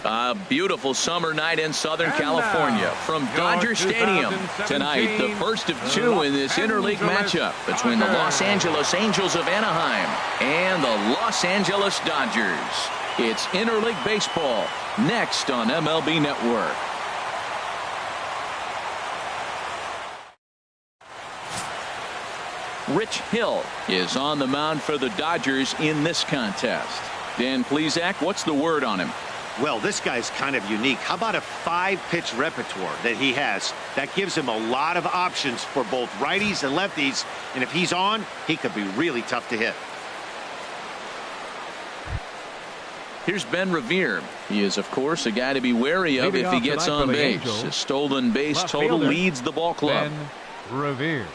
A beautiful summer night in Southern California from Dodger Stadium. Tonight, the first of two in this interleague matchup between the Los Angeles Angels of Anaheim and the Los Angeles Dodgers. It's interleague baseball next on MLB Network. Rich Hill is on the mound for the Dodgers in this contest. Dan Plesac, what's the word on him? Well, this guy's kind of unique. How about a 5-pitch repertoire that he has? That gives him a lot of options for both righties and lefties. And if he's on, he could be really tough to hit. Here's Ben Revere. He is, of course, a guy to be wary of if he gets on base. His stolen base total leads the ball club. Ben Revere.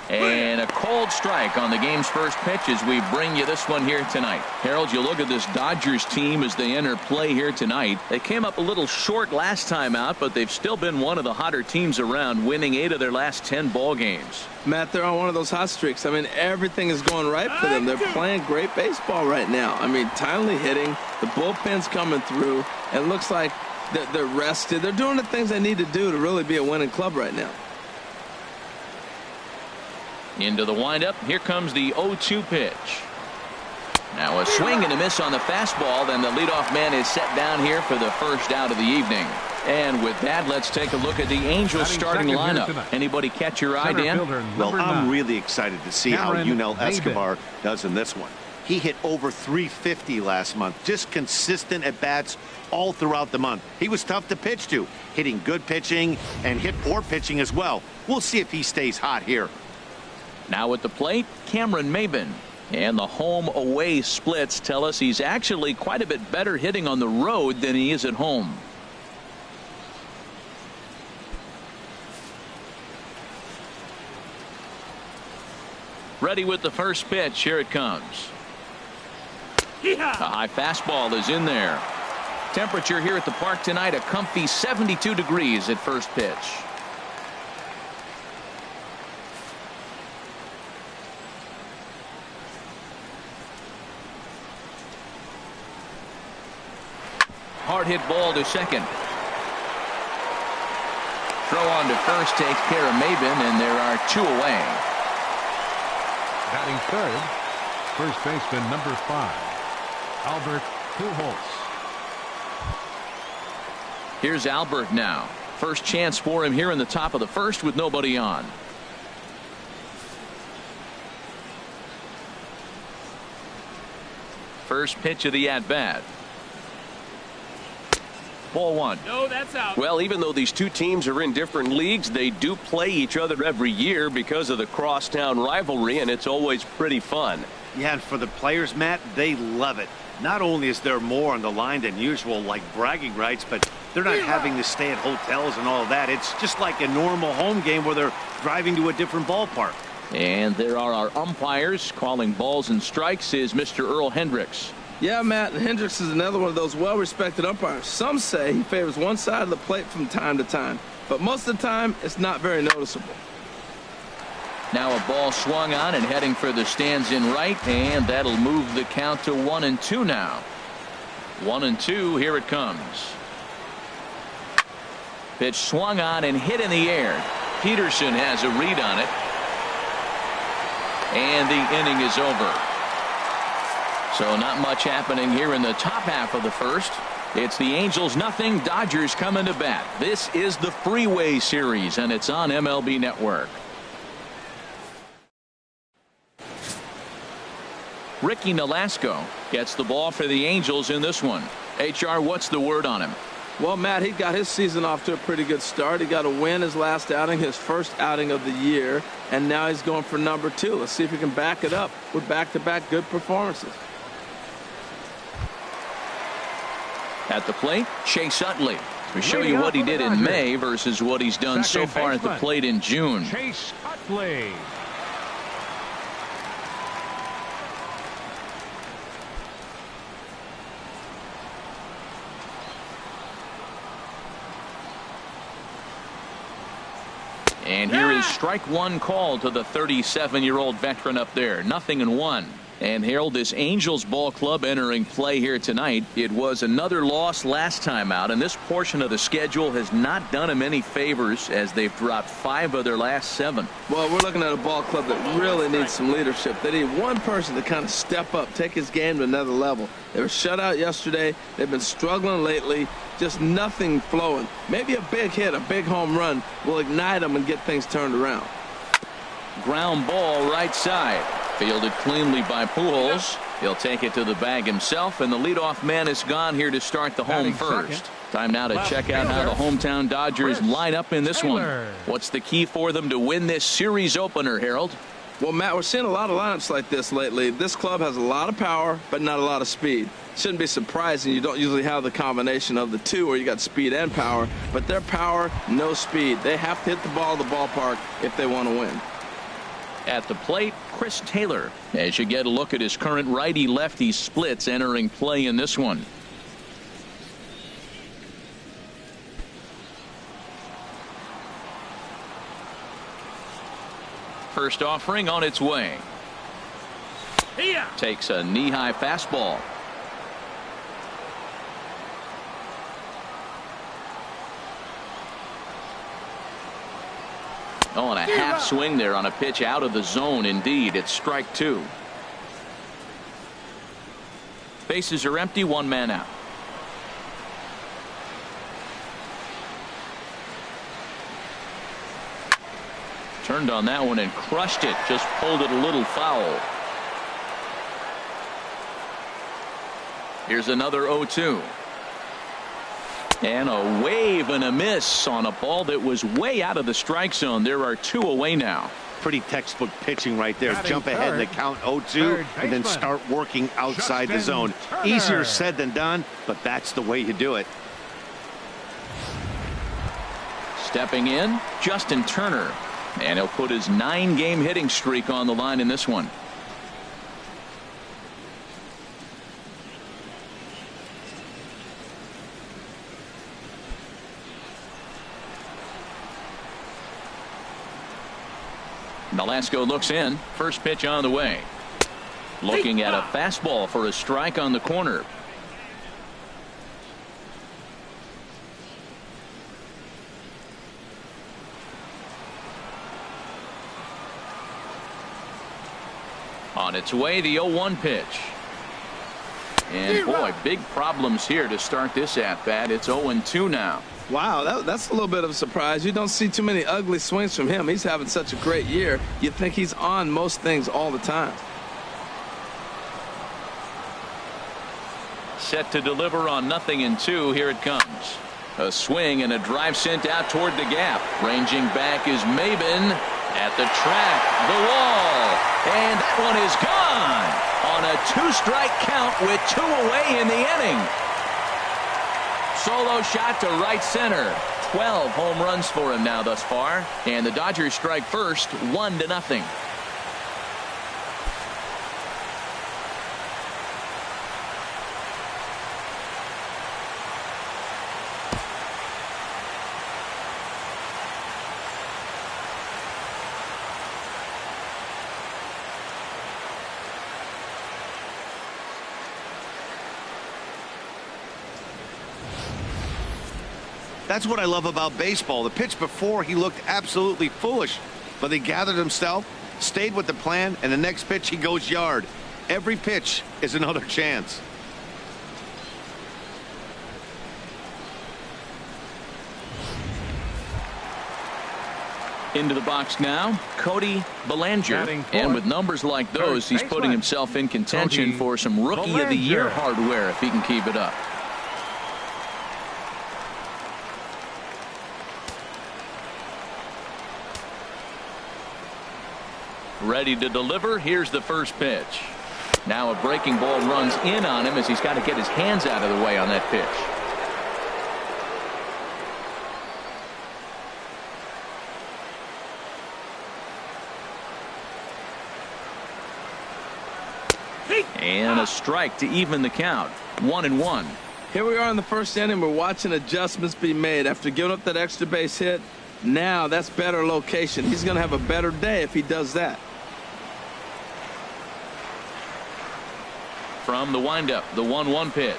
And a cold strike on the game's first pitch as we bring you this one here tonight. Harold, you look at this Dodgers team as they enter play here tonight. They came up a little short last time out, but they've still been one of the hotter teams around, winning 8 of their last 10 ball games. Matt, they're on one of those hot streaks. I mean, everything is going right for them. They're playing great baseball right now. I mean, timely hitting, the bullpen's coming through. It looks like they're rested. They're doing the things they need to do to really be a winning club right now. Into the windup. Here comes the 0-2 pitch. Now a swing and a miss on the fastball. Then the leadoff man is set down here for the first out of the evening. And with that, let's take a look at the Angels starting lineup. Anybody catch your eye, Dan? Well, I'm really excited to see how Yunel Escobar does in this one. He hit over 350 last month. Just consistent at bats all throughout the month. He was tough to pitch to, hitting good pitching and hit poor pitching as well. We'll see if he stays hot here. Now at the plate, Cameron Maybin. And the home-away splits tell us he's actually quite a bit better hitting on the road than he is at home. Ready with the first pitch. Here it comes. A high fastball is in there. Temperature here at the park tonight, a comfy 72 degrees at first pitch. Hard hit ball to second. Throw on to first takes care of Maybin, and there are 2 away. Batting third, first baseman number 5, Albert Pujols. Here's Albert now. First chance for him here in the top of the first with nobody on. First pitch of the at-bat. Ball 1. No, that's out. Well, even though these two teams are in different leagues, they do play each other every year because of the crosstown rivalry, and it's always pretty fun. Yeah, and for the players, Matt, they love it. Not only is there more on the line than usual, like bragging rights, but they're not having to stay at hotels and all of that. It's just like a normal home game where they're driving to a different ballpark. And there are our umpires. Calling balls and strikes is Mr. Earl Hendricks. Yeah, Matt, Hendricks is another one of those well-respected umpires. Some say he favors one side of the plate from time to time, but most of the time it's not very noticeable. Now a ball swung on and heading for the stands in right, and that'll move the count to 1-2 now. 1-2, here it comes. Pitch swung on and hit in the air. Peterson has a read on it, and the inning is over. So not much happening here in the top half of the first. It's the Angels nothing, Dodgers coming to bat. This is the Freeway series, and it's on MLB Network. Ricky Nolasco gets the ball for the Angels in this one. HR, what's the word on him? Well, Matt, he got his season off to a pretty good start. He got a win his last outing, his first outing of the year, and now he's going for number 2. Let's see if he can back it up with back-to-back good performances. At the plate, Chase Utley. We show you what he did in May versus what he's done so far at the plate in June. Chase Utley. And here is strike one call to the 37-year-old veteran up there. 0-1. And Harold, this Angels ball club entering play here tonight. It was another loss last time out, and this portion of the schedule has not done them any favors as they've dropped 5 of their last 7. Well, we're looking at a ball club that really needs some leadership. They need one person to kind of step up, take his game to another level. They were shut out yesterday. They've been struggling lately. Just nothing flowing. Maybe a big hit, a big home run will ignite them and get things turned around. Ground ball right side. Fielded cleanly by Pujols. He'll take it to the bag himself, and the leadoff man is gone here to start the home first. Time now to check out how the hometown Dodgers line up in this one. What's the key for them to win this series opener, Harold? Well, Matt, we're seeing a lot of lineups like this lately. This club has a lot of power, but not a lot of speed. Shouldn't be surprising. You don't usually have the combination of the two where you got speed and power, but their power, no speed. They have to hit the ball in the ballpark if they want to win. At the plate, Chris Taylor. As you get a look at his current righty-lefty splits entering play in this one. First offering on its way. Takes a knee-high fastball. Oh, and a half swing there on a pitch out of the zone. Indeed, it's strike 2. Bases are empty, 1 man out. Turned on that one and crushed it. Just pulled it a little foul. Here's another 0-2. And a wave and a miss on a ball that was way out of the strike zone. There are 2 away now. Pretty textbook pitching right there. Jump ahead in the count 0-2 and then start working outside the zone. Easier said than done, but that's the way you do it. Stepping in, Justin Turner. And he'll put his 9-game hitting streak on the line in this one. Nolasco looks in. First pitch on the way. Looking at a fastball for a strike on the corner. On its way, the 0-1 pitch. And boy, big problems here to start this at-bat. It's 0-2 now. Wow, that's a little bit of a surprise. You don't see too many ugly swings from him. He's having such a great year. You think he's on most things all the time. Set to deliver on 0-2. Here it comes. A swing and a drive sent out toward the gap. Ranging back is Maben at the track, the wall, and that one is gone on a 2-strike count with 2 away in the inning. Solo shot to right center. 12 home runs for him now thus far, and the Dodgers strike first, 1-0. That's what I love about baseball. The pitch before, he looked absolutely foolish, but he gathered himself, stayed with the plan, and the next pitch he goes yard. Every pitch is another chance. Into the box now, Cody Bellinger. And with numbers like those, he's putting himself in contention for some Rookie of the Year hardware if he can keep it up. Ready to deliver. Here's the first pitch. Now a breaking ball runs in on him as he's got to get his hands out of the way on that pitch. And a strike to even the count. 1-1. Here we are in the first inning. We're watching adjustments be made. After giving up that extra base hit, Now that's better location. He's going to have a better day if he does that. From the windup, the 1-1 pitch.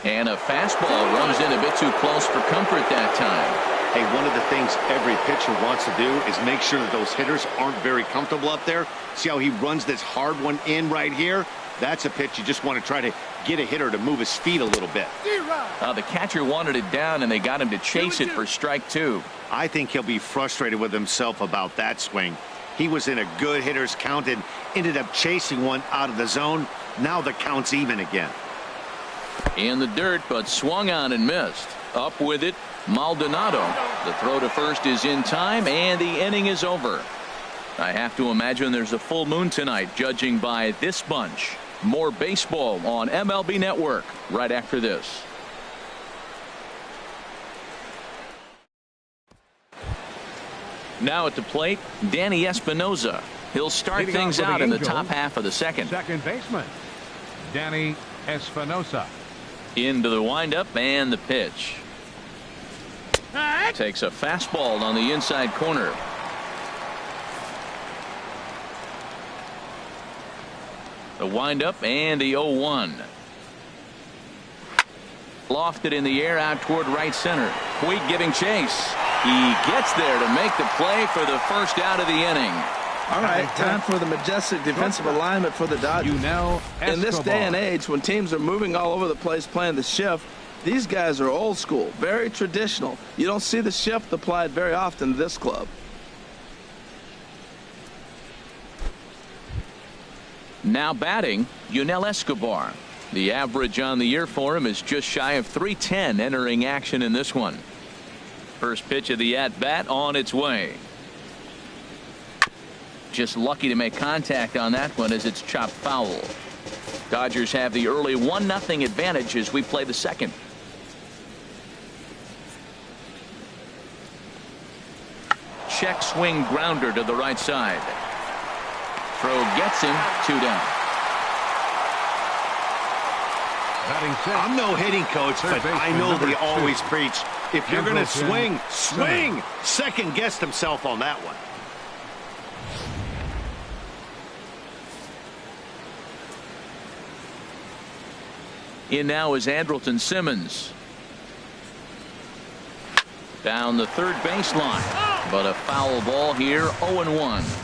And a fastball runs in a bit too close for comfort that time. Hey, one of the things every pitcher wants to do is make sure that those hitters aren't very comfortable up there. See how he runs this hard one in right here? That's a pitch you just want to try to get a hitter to move his feet a little bit. The catcher wanted it down, and they got him to chase it for strike 2. I think he'll be frustrated with himself about that swing. He was in a good hitter's count and ended up chasing one out of the zone. Now the count's even again. In the dirt, but swung on and missed. Up with it, Maldonado. The throw to first is in time, and the inning is over. I have to imagine there's a full moon tonight, judging by this bunch. More baseball on MLB Network right after this. Now at the plate, Danny Espinoza. He'll start things out in the top half of the second. Second baseman, Danny Espinoza. Into the windup and the pitch. Takes a fastball on the inside corner. The windup and the 0-1. Lofted in the air out toward right center. Puig giving chase. He gets there to make the play for the first out of the inning. All right, time for the majestic defensive alignment for the Dodgers. In this day and age, when teams are moving all over the place playing the shift, these guys are old school, very traditional. You don't see the shift applied very often to this club. Now batting, Yunel Escobar. The average on the year for him is just shy of 310 entering action in this one. First pitch of the at-bat on its way. Just lucky to make contact on that one as it's chopped foul. Dodgers have the early 1-0 advantage as we play the second. Check swing grounder to the right side. Throw gets him, 2 down. I'm no hitting coach, but I know they always preach, if you're going to swing, swing. Second guessed himself on that one. In now is Andrelton Simmons. Down the third baseline, but a foul ball here, 0-1.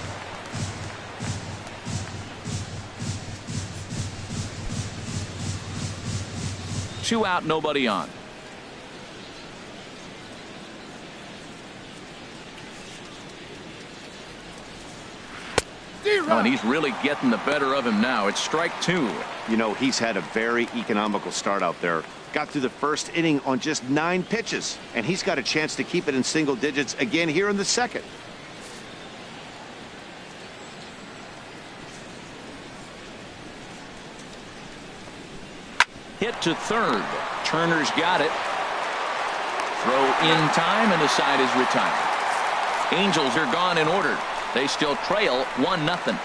Two out, nobody on. Oh, and he's really getting the better of him now. It's strike 2. You know, he's had a very economical start out there. Got through the first inning on just 9 pitches, and he's got a chance to keep it in single digits again here in the second. Hit to third. Turner's got it. Throw in time, and the side is retired. Angels are gone in order. They still trail 1-0.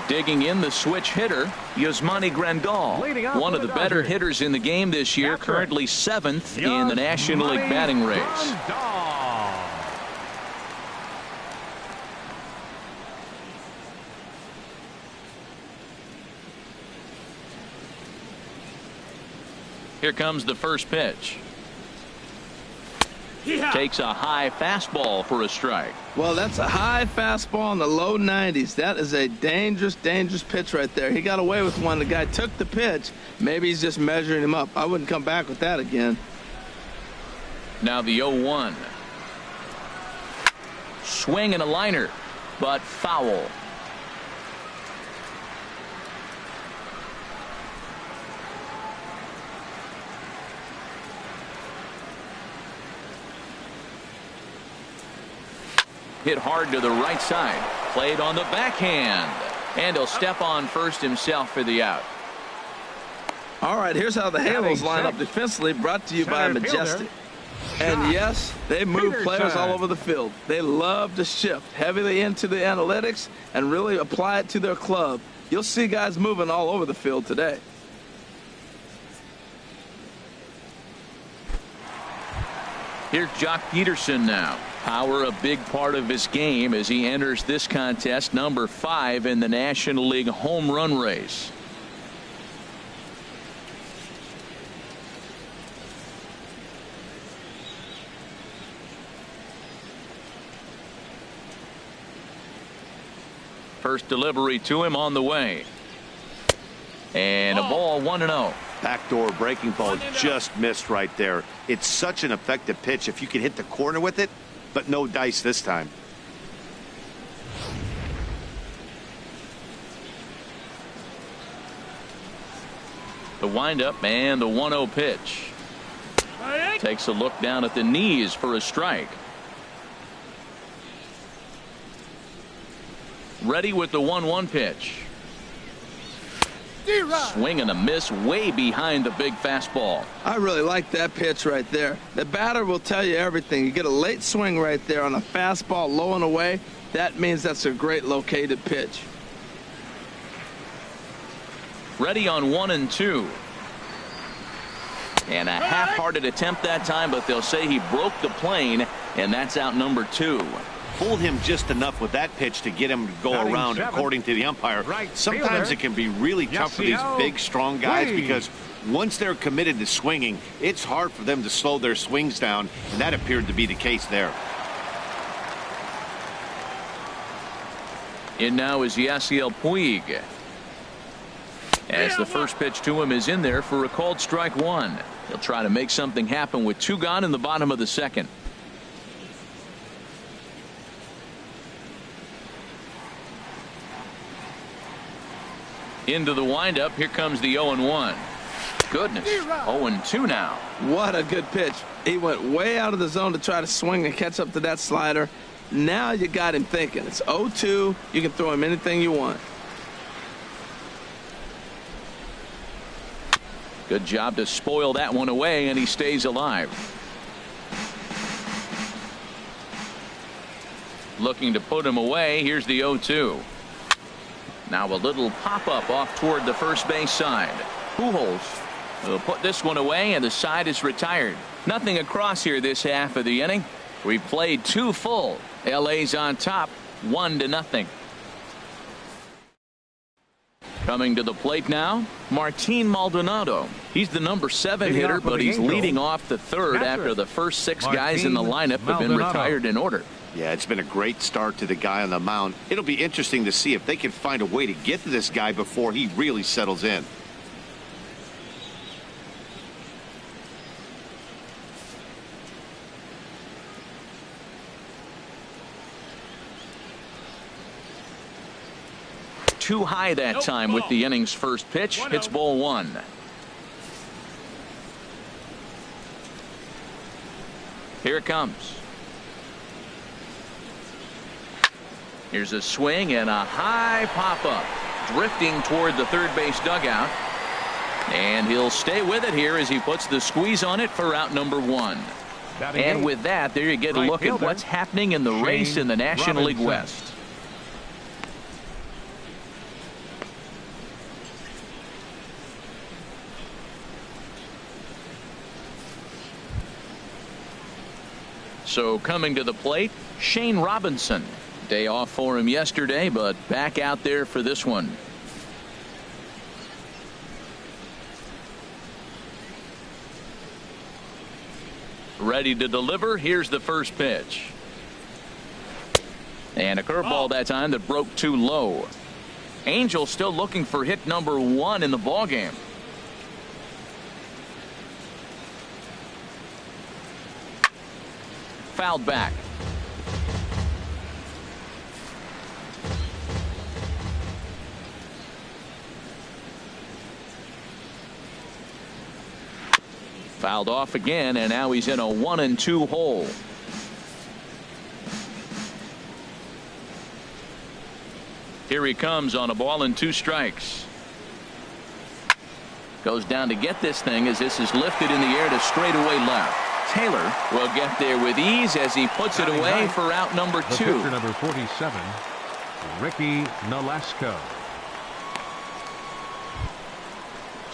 Digging in the switch hitter, Yasmani Grandal, one of the better hitters in the game this year, currently 7th in the National League batting race. Here comes the first pitch. Takes a high fastball for a strike. Well, that's a high fastball in the low 90s. That is a dangerous, dangerous pitch right there. He got away with one. The guy took the pitch. Maybe he's just measuring him up. I wouldn't come back with that again. Now the 0-1. Swing and a liner, but foul. Hit hard to the right side. Played on the backhand. And he'll step on first himself for the out. All right, here's how the Halos line up defensively, brought to you by Majestic. And yes, they move players all over the field. They love to shift heavily into the analytics and really apply it to their club. You'll see guys moving all over the field today. Here's Jock Peterson now. Power a big part of his game as he enters this contest, number 5 in the National League home run race. First delivery to him on the way. And a ball 1-0. Backdoor breaking ball just missed right there. It's such an effective pitch if you can hit the corner with it, but no dice this time. The windup and the 1-0 pitch. Takes a look down at the knees for a strike. Ready with the 1-1 pitch. Swing and a miss way behind the big fastball. I really like that pitch right there. The batter will tell you everything. You get a late swing right there on a fastball low and away. That means that's a great located pitch. Ready on 1-2. And a half-hearted attempt that time, but they'll say he broke the plane, and that's out number 2. Fooled him just enough with that pitch to get him to go around, according to the umpire. Sometimes it can be really tough for these big, strong guys because once they're committed to swinging, it's hard for them to slow their swings down, and that appeared to be the case there. In now is Yasiel Puig. As the first pitch to him is in there for a called strike 1. He'll try to make something happen with 2 gone in the bottom of the second. Into the windup. Here comes the 0-1. Goodness. 0-2 now. What a good pitch. He went way out of the zone to try to swing and catch up to that slider. Now you got him thinking. It's 0-2. You can throw him anything you want. Good job to spoil that one away, and he stays alive. Looking to put him away. Here's the 0-2. Now a little pop-up off toward the first base side. Pujols will put this one away, and the side is retired. Nothing across here this half of the inning. We've played 2 full. LA's on top, 1-0. Coming to the plate now, Martin Maldonado. He's the number 7 hitter, but he's leading off the third after the first 6 guys in the lineup have been retired in order. Yeah, it's been a great start to the guy on the mound. It'll be interesting to see if they can find a way to get to this guy before he really settles in. Too high that time with the inning's first pitch. Hits ball 1. Here it comes. Here's a swing and a high pop-up. Drifting toward the third base dugout. And he'll stay with it here as he puts the squeeze on it for out number 1. And with that, there you get a look at what's happening in the race in the National League West. So coming to the plate, Shane Robinson. Day off for him yesterday, but back out there for this one. Ready to deliver. Here's the first pitch. And a curveball that time that broke too low. Angel still looking for hit number 1 in the ballgame. Fouled back. Fouled off again, and now he's in a 1-2 hole. Here he comes on a ball and 2 strikes. Goes down to get this thing as this is lifted in the air to straightaway left. Taylor will get there with ease as he puts it away for out number 2. Pitcher number 47, Ricky Nolasco.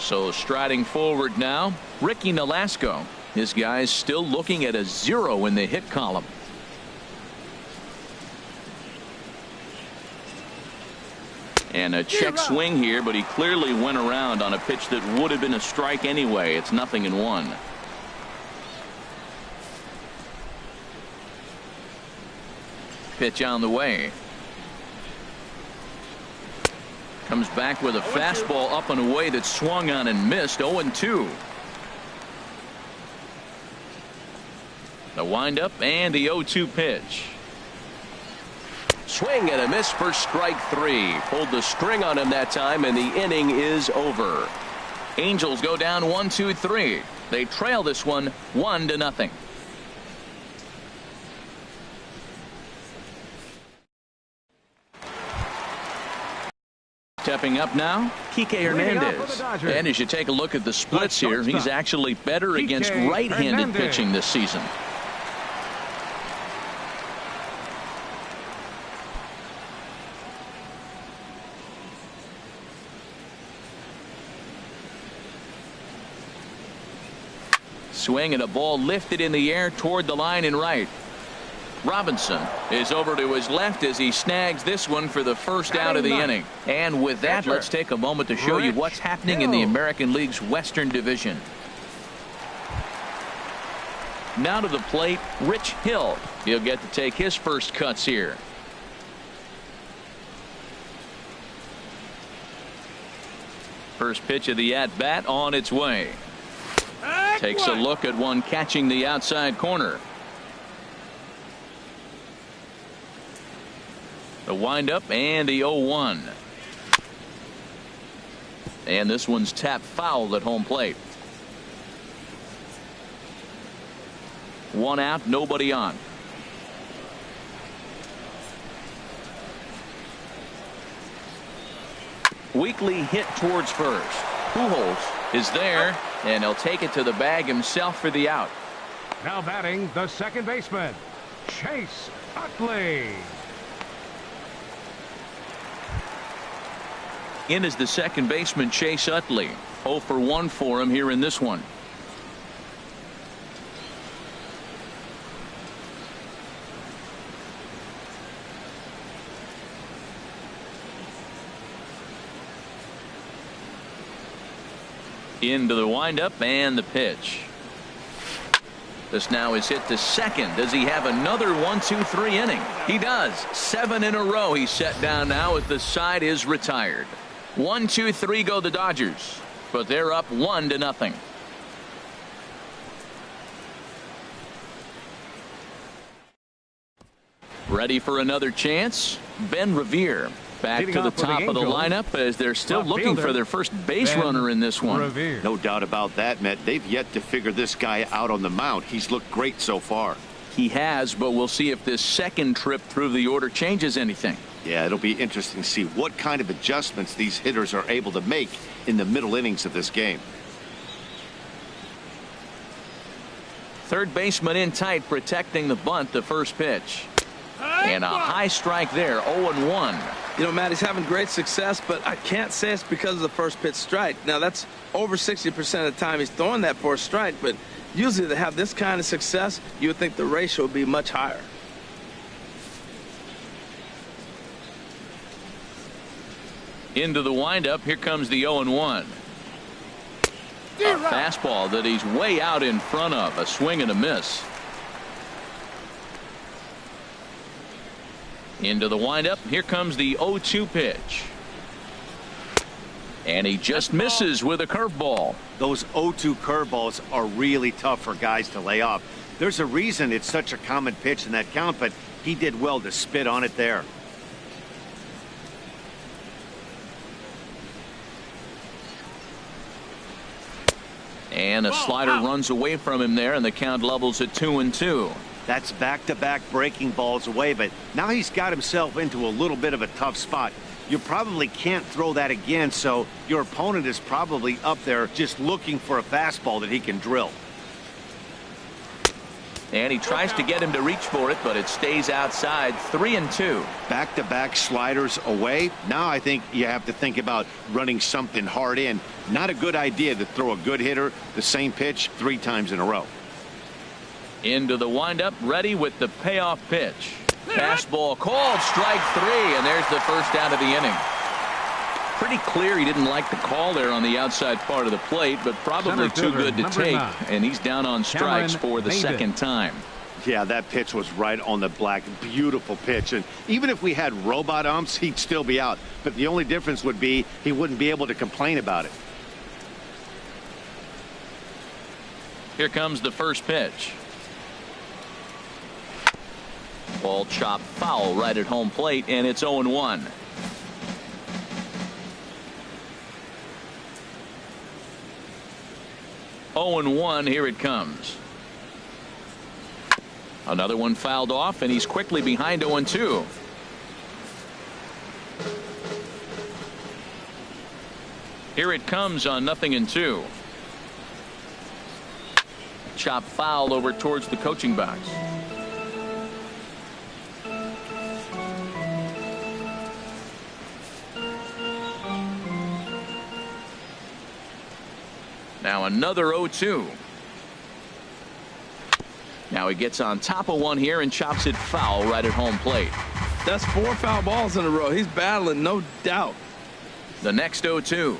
So striding forward now, Ricky Nolasco. His guy's still looking at a 0 in the hit column. And a check swing here, but he clearly went around on a pitch that would have been a strike anyway. It's 0-1. Pitch on the way. Comes back with a fastball up and away that swung on and missed. 0-2. The windup and the 0-2 pitch. Swing and a miss for strike 3. Pulled the string on him that time, and the inning is over. Angels go down 1-2-3. They trail this one 1-0. Stepping up now, Kike Hernandez. And as you take a look at the splits here, he's actually better against right-handed pitching this season. Swing and a ball lifted in the air toward the line and right. Robinson is over to his left as he snags this one for the first out of the inning. And with that, let's take a moment to show you what's happening in the American League's Western Division. Now to the plate, Rich Hill. He'll get to take his first cuts here. First pitch of the at-bat on its way. Takes a look at one catching the outside corner. The windup and the 0-1. And this one's tapped foul at home plate. 1 out, nobody on. Weekly hit towards first. Pujols is there, and he'll take it to the bag himself for the out. Now batting the second baseman, Chase Utley. In is the second baseman, Chase Utley. 0 for 1 for him here in this one. Into the windup and the pitch. This now is hit to second. Does he have another 1-2-3 inning? He does. 7 in a row he's set down now as the side is retired. 1-2-3 go the Dodgers, but they're up 1-0. Ready for another chance? Ben Revere back to the top of the lineup as they're still looking for their first base runner in this one. No doubt about that, Matt. They've yet to figure this guy out on the mound. He's looked great so far. He has, but we'll see if this second trip through the order changes anything. Yeah, it'll be interesting to see what kind of adjustments these hitters are able to make in the middle innings of this game. Third baseman in tight, protecting the bunt. The first pitch. And a high strike there. 0-1. You know, Matt, he's having great success, but I can't say it's because of the first pitch strike. Now, that's over 60% of the time he's throwing that for a strike, but usually to have this kind of success, you would think the ratio would be much higher. Into the windup. Here comes the 0-1. A fastball that he's way out in front of. A swing and a miss. Into the windup. Here comes the 0-2 pitch. And he just misses with a curveball. Those 0-2 curveballs are really tough for guys to lay off. There's a reason it's such a common pitch in that count, but he did well to spit on it there. And a slider runs away from him there, and the count levels at 2-2. That's back-to-back breaking balls away, but now he's got himself into a little bit of a tough spot. You probably can't throw that again, so your opponent is probably up there just looking for a fastball that he can drill. And he tries to get him to reach for it, but it stays outside. 3-2. Back-to-back sliders away. Now I think you have to think about running something hard in. Not a good idea to throw a good hitter the same pitch 3 times in a row. Into the windup, ready with the payoff pitch. Fastball called, strike 3, and there's the first out of the inning. Pretty clear he didn't like the call there on the outside part of the plate, but probably too good to take, and he's down on strikes for the second time. Yeah, that pitch was right on the black. Beautiful pitch. And even if we had robot umps, he'd still be out. But the only difference would be he wouldn't be able to complain about it. Here comes the first pitch. Ball chopped foul right at home plate, and it's 0-1. Here it comes. Another one fouled off, and he's quickly behind 0-2. Here it comes on 0-2. Chop foul over towards the coaching box. Now another 0-2. Now he gets on top of one here and chops it foul right at home plate. That's 4 foul balls in a row. He's battling, no doubt. The next 0-2.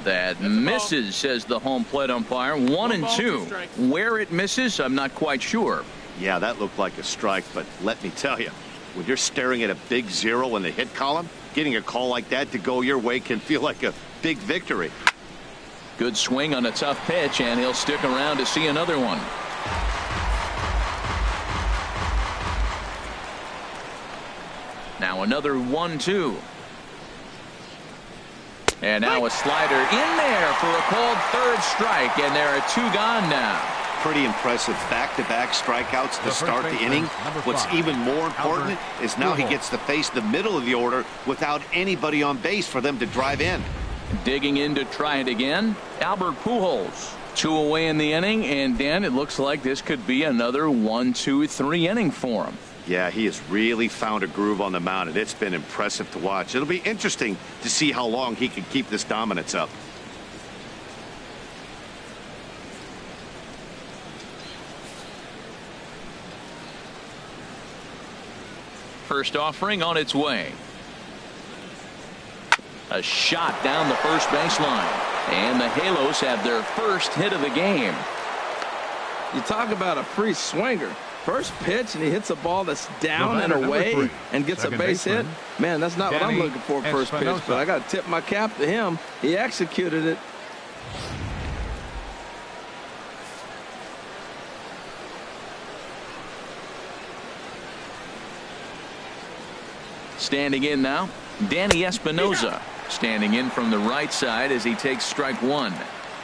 That misses, says the home plate umpire. 1-2. Where it misses, I'm not quite sure. Yeah, that looked like a strike, but let me tell you, when you're staring at a big 0 in the hit column, getting a call like that to go your way can feel like a big victory. Good swing on a tough pitch, and he'll stick around to see another one. Now another 1-2. And now a slider in there for a called third strike, and there are 2 gone now. Pretty impressive back-to-back strikeouts to start the inning. What's even more important is now he gets to face the middle of the order without anybody on base for them to drive in. Digging in to try it again, Albert Pujols. 2 away in the inning, and Dan, it looks like this could be another 1-2-3 inning for him. Yeah, he has really found a groove on the mound, and it's been impressive to watch. It'll be interesting to see how long he can keep this dominance up. First offering on its way. A shot down the first baseline. And the Halos have their first hit of the game. You talk about a free swinger. First pitch, and he hits a ball that's down and away and gets a base hit. Man, that's not what I'm looking for first pitch, but I got to tip my cap to him. He executed it. Standing in now, Danny Espinosa. Standing in from the right side as he takes strike 1.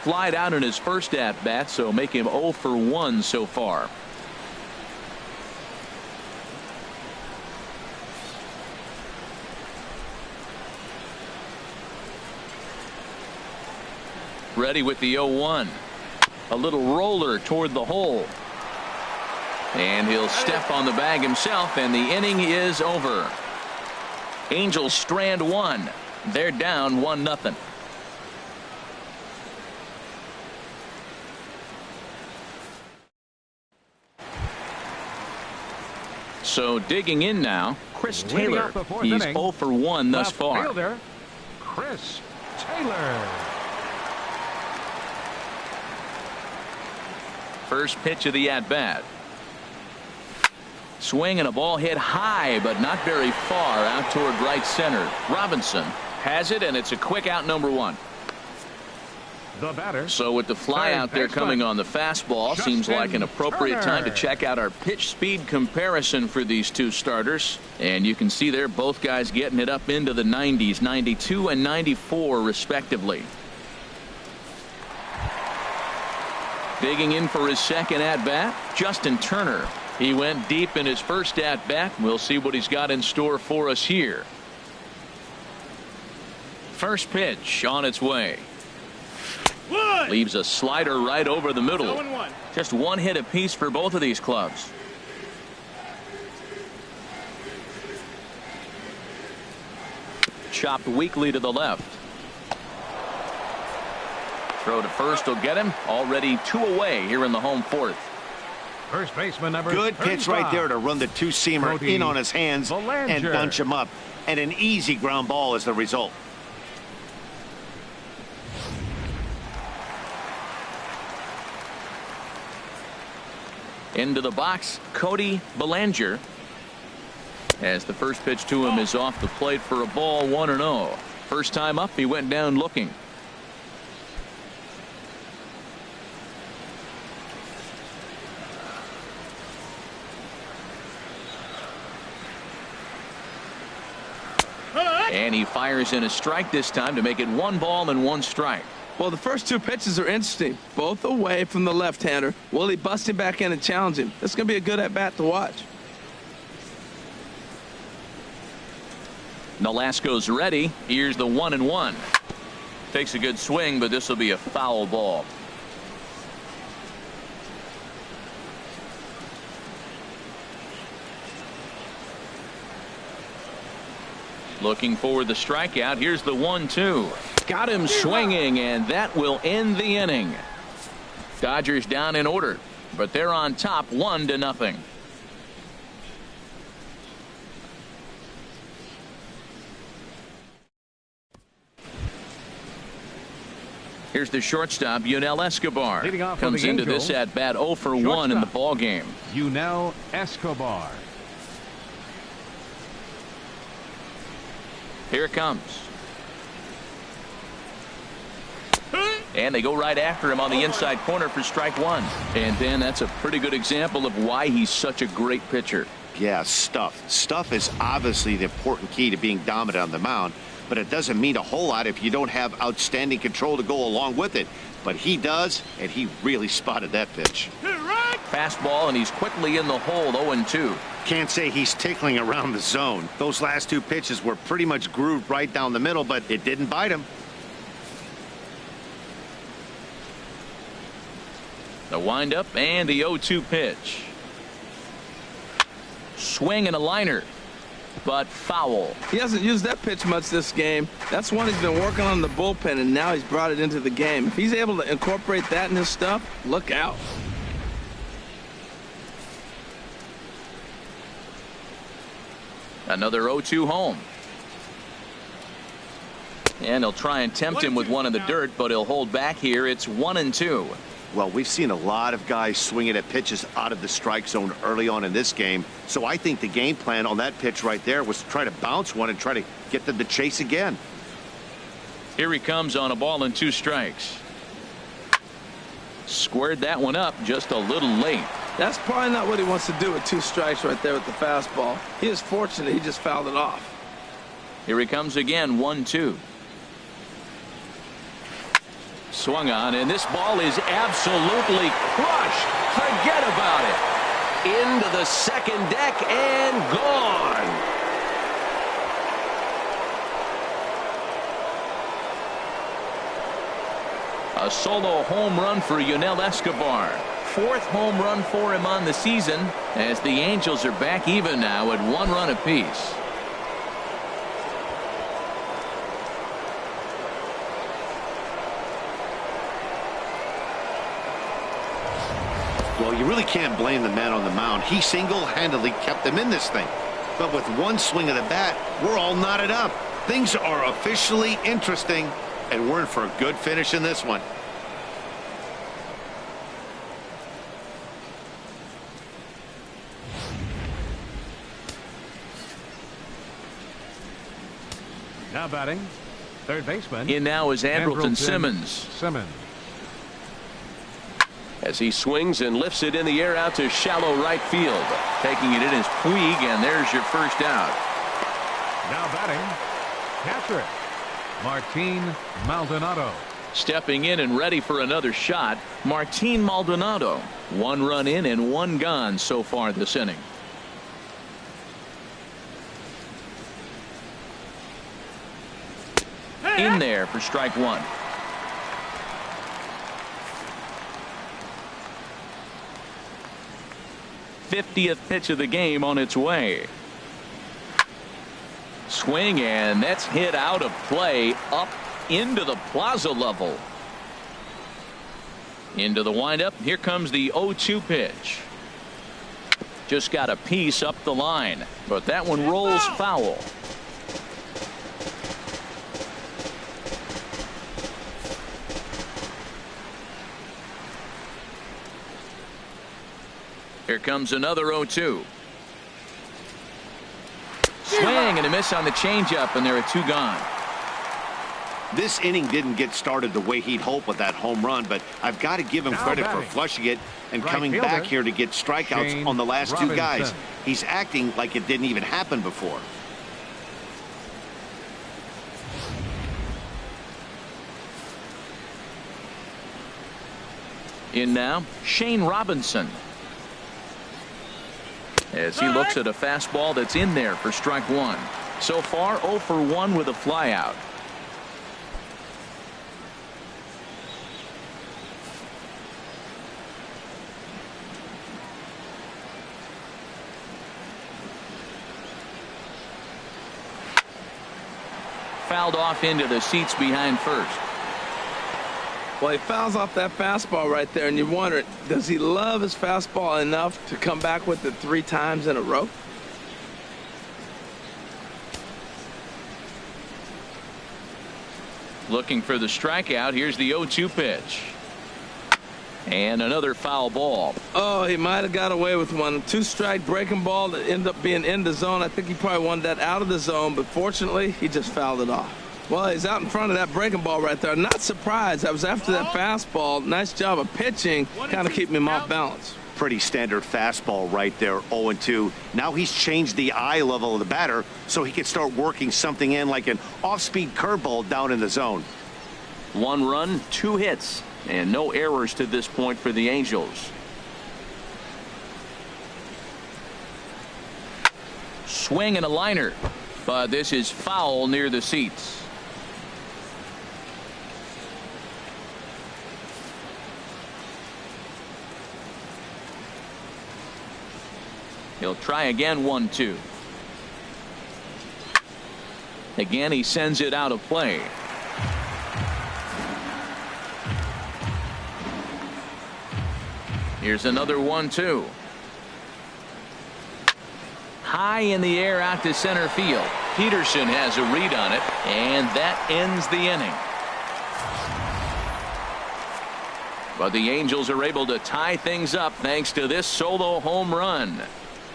Flied out in his first at-bat, so make him 0 for 1 so far. Ready with the 0-1. A little roller toward the hole. And he'll step on the bag himself, and the inning is over. Angels strand 1. They're down 1-0. So digging in now, Chris Taylor. He's 0 for 1 thus far. Fielder, Chris Taylor. First pitch of the at-bat. Swing and a ball hit high, but not very far out toward right center. Robinson has it, and it's a quick out, number 1. The batter. So with the fly out there coming on the fastball, seems like an appropriate time to check out our pitch speed comparison for these 2 starters. And you can see there both guys getting it up into the 90s, 92 and 94 respectively. Digging in for his second at-bat, Justin Turner. He went deep in his first at-bat. We'll see what he's got in store for us here. First pitch on its way. Leaves a slider right over the middle. Just one hit apiece for both of these clubs. Chopped weakly to the left. Throw to first will get him. Already 2 away here in the home fourth. First baseman number Good pitch 35. right there to run the two-seamer in on his hands and bunch him up. And an easy ground ball is the result. Into the box, Cody Bellinger. As the first pitch to him is off the plate for a ball, 1-0. First time up, he went down looking. And he fires in a strike this time to make it 1 ball and 1 strike. Well, the first 2 pitches are interesting. Both away from the left-hander. Will he bust him back in and challenge him? This is going to be a good at-bat to watch. Nolasco's ready. Here's the 1-1. Takes a good swing, but this will be a foul ball. Looking for the strikeout. Here's the 1-2. Got him swinging, and that will end the inning. Dodgers down in order, but they're on top 1-0. Here's the shortstop, Yunel Escobar. Comes into this at bat 0 for 1 in the ball game. Yunel Escobar. Here it comes. And they go right after him on the inside corner for strike 1. And then that's a pretty good example of why he's such a great pitcher. Yeah, stuff. Stuff is obviously the important key to being dominant on the mound, but it doesn't mean a whole lot if you don't have outstanding control to go along with it. But he does, and he really spotted that pitch. Fastball, and he's quickly in the hole, 0-2. Can't say he's tickling around the zone. Those last 2 pitches were pretty much grooved right down the middle, but it didn't bite him. The windup and the 0-2 pitch. Swing and a liner, but foul. He hasn't used that pitch much this game. That's one he's been working on in the bullpen, and now he's brought it into the game. If he's able to incorporate that in his stuff, look out. Another 0-2 home. And he'll try and tempt him with one in the dirt, but he'll hold back here. It's 1-2. Well, we've seen a lot of guys swinging at pitches out of the strike zone early on in this game. So I think the game plan on that pitch right there was to try to bounce one and try to get them to chase again. Here he comes on a ball and 2 strikes. Squared that one up just a little late. That's probably not what he wants to do with 2 strikes right there with the fastball. He is fortunate he just fouled it off. Here he comes again, 1-2. Swung on, and this ball is absolutely crushed. Forget about it. Into the second deck and gone. A solo home run for Yunel Escobar. 4th home run for him on the season, as the Angels are back even now at 1 run apiece. Well, you really can't blame the man on the mound. He single-handedly kept them in this thing. But with one swing of the bat, we're all knotted up. Things are officially interesting, and we're in for a good finish in this one. Now batting, third baseman. In now is Andrelton Simmons. As he swings and lifts it in the air out to shallow right field. Taking it in is Puig, and there's your first out. Now batting, catcher, Martin Maldonado. Stepping in and ready for another shot, Martin Maldonado. 1 run in and 1 gone so far this inning. In there for strike 1. 50th pitch of the game on its way. Swing, and that's hit out of play up into the plaza level. Into the windup. Here comes the 0-2 pitch. Just got a piece up the line, but that one rolls foul. Here comes another 0-2. Swing and a miss on the changeup, and there are 2 gone. This inning didn't get started the way he'd hoped with that home run, but I've got to give him credit for flushing it and coming back here to get strikeouts on the last 2 guys. He's acting like it didn't even happen before. In now, Shane Robinson. As he looks at a fastball that's in there for strike 1. So far 0 for 1 with a flyout. Fouled off into the seats behind first. Well, he fouls off that fastball right there, and you wonder, does he love his fastball enough to come back with it 3 times in a row? Looking for the strikeout. Here's the 0-2 pitch. And another foul ball. Oh, he might have got away with one. 2-strike breaking ball that ended up being in the zone. I think he probably wanted that out of the zone, but fortunately, he just fouled it off. Well, he's out in front of that breaking ball right there. Not surprised. I was after that fastball. Nice job of pitching, kind of keeping him off balance. Pretty standard fastball right there, 0-2. Now he's changed the eye level of the batter so he can start working something in like an off-speed curveball down in the zone. 1 run, 2 hits, and no errors to this point for the Angels. Swing and a liner, but this is foul near the seats. He'll try again, 1-2. Again, he sends it out of play. Here's another 1-2. High in the air out to center field. Peterson has a read on it, and that ends the inning. But the Angels are able to tie things up thanks to this solo home run.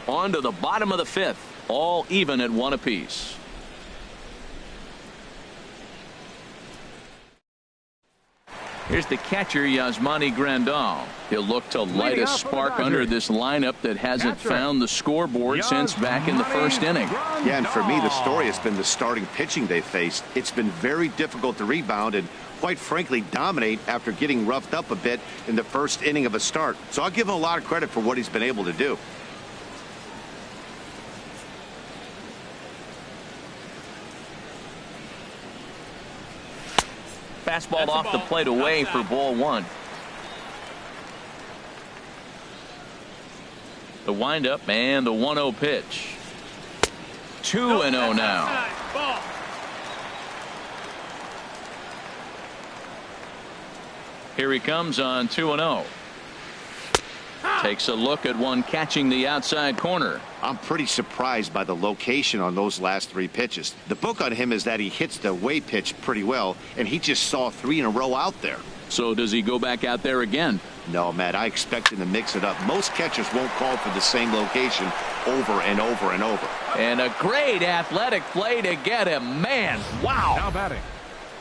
On to the bottom of the 5th, all even at 1 apiece. Here's the catcher, Yasmani Grandal. He'll look to light a spark under this lineup that hasn't found the scoreboard since back in the 1st inning. Yeah, and for me, the story has been the starting pitching they faced. It's been very difficult to rebound and, quite frankly, dominate after getting roughed up a bit in the 1st inning of a start. So I'll give him a lot of credit for what he's been able to do. Fastball off the plate away for ball 1. The windup and the 1-0 pitch. 2-0 now. Here he comes on 2-0. Takes a look at one catching the outside corner. I'm pretty surprised by the location on those last 3 pitches. The book on him is that he hits the away pitch pretty well, and he just saw 3 in a row out there. So does he go back out there again? No, Matt, I expect him to mix it up. Most catchers won't call for the same location over and over and over. And a great athletic play to get him. Man, wow. Now batting.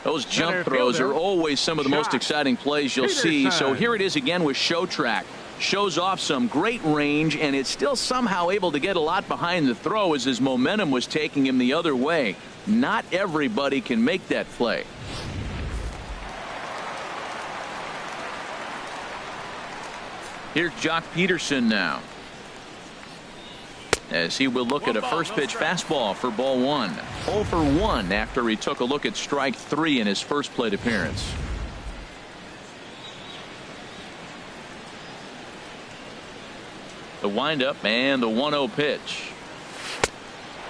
Those jump throws are always some of the most exciting plays you'll see. So here it is again with Show Track. Shows off some great range, and it's still somehow able to get a lot behind the throw as his momentum was taking him the other way. Not everybody can make that play. Here's Jock Peterson now, as he will look at a first pitch fastball for ball 1. 0 for 1 after he took a look at strike 3 in his first plate appearance. The windup and the 1-0 pitch.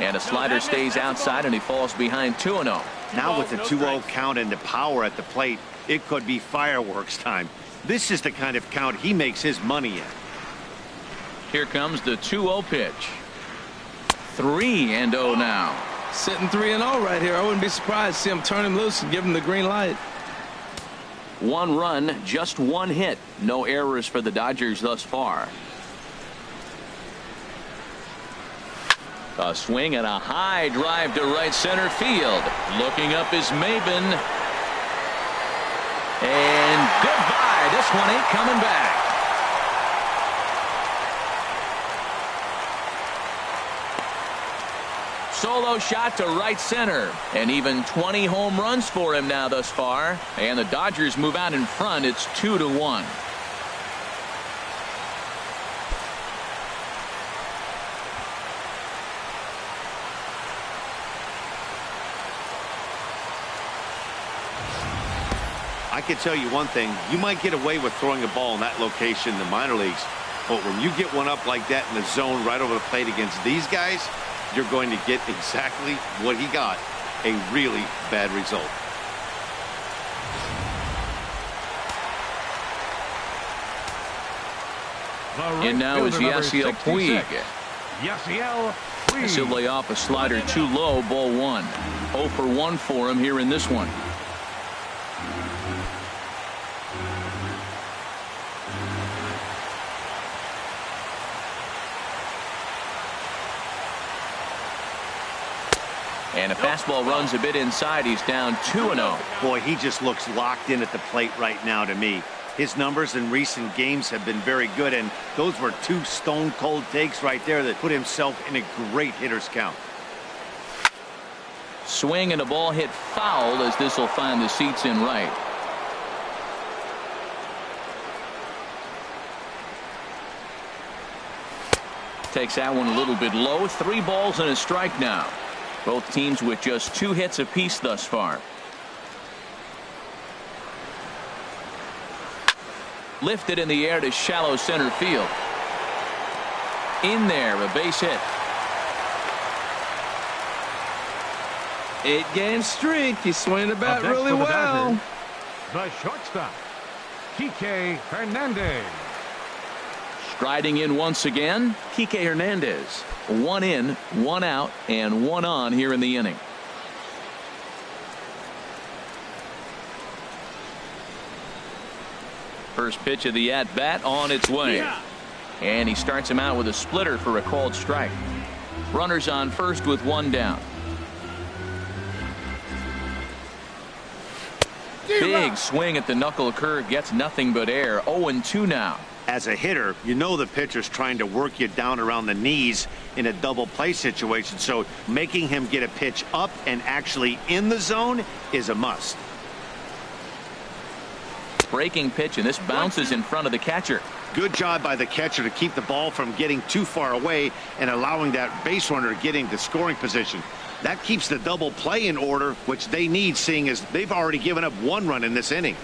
And a slider stays outside, and he falls behind 2-0. Now with the 2-0 count and the power at the plate, it could be fireworks time. This is the kind of count he makes his money in. Here comes the 2-0 pitch. 3-0 now. Sitting 3-0 right here. I wouldn't be surprised to see him turn him loose and give him the green light. 1 run, just 1 hit. No errors for the Dodgers thus far. A swing and a high drive to right center field. Looking up is Maben. And goodbye. This one ain't coming back. Solo shot to right center. And even 20 home runs for him now thus far. And the Dodgers move out in front. It's 2-1. I can tell you one thing, you might get away with throwing a ball in that location in the minor leagues, but when you get one up like that in the zone right over the plate against these guys, you're going to get exactly what he got, a really bad result. And now is Yasiel Puig. Yasiel As he'll lay off a slider too low, ball 1. 0 for 1 for him here in this one. And a fastball runs a bit inside. He's down 2-0. Boy, he just looks locked in at the plate right now to me. His numbers in recent games have been very good, and those were 2 stone-cold takes right there that put himself in a great hitter's count. Swing and a ball hit foul as this will find the seats in right. Takes that one a little bit low. 3 balls and a strike now. Both teams with just 2 hits apiece thus far. Lifted in the air to shallow center field. In there, a base hit. 8-game streak. He's swinging the bat really well. The shortstop, Kike Hernandez. Striding in once again, Kike Hernandez. 1 in, 1 out, and 1 on here in the inning. First pitch of the at-bat on its way. And he starts him out with a splitter for a called strike. Runners on first with 1 down. Big swing at the knuckle curve, gets nothing but air. 0-2 now. As a hitter, you know the pitcher's trying to work you down around the knees in a double play situation, so making him get a pitch up and actually in the zone is a must. Breaking pitch, and this bounces in front of the catcher. Good job by the catcher to keep the ball from getting too far away and allowing that base runner to get into scoring position. That keeps the double play in order, which they need, seeing as they've already given up 1 run in this inning.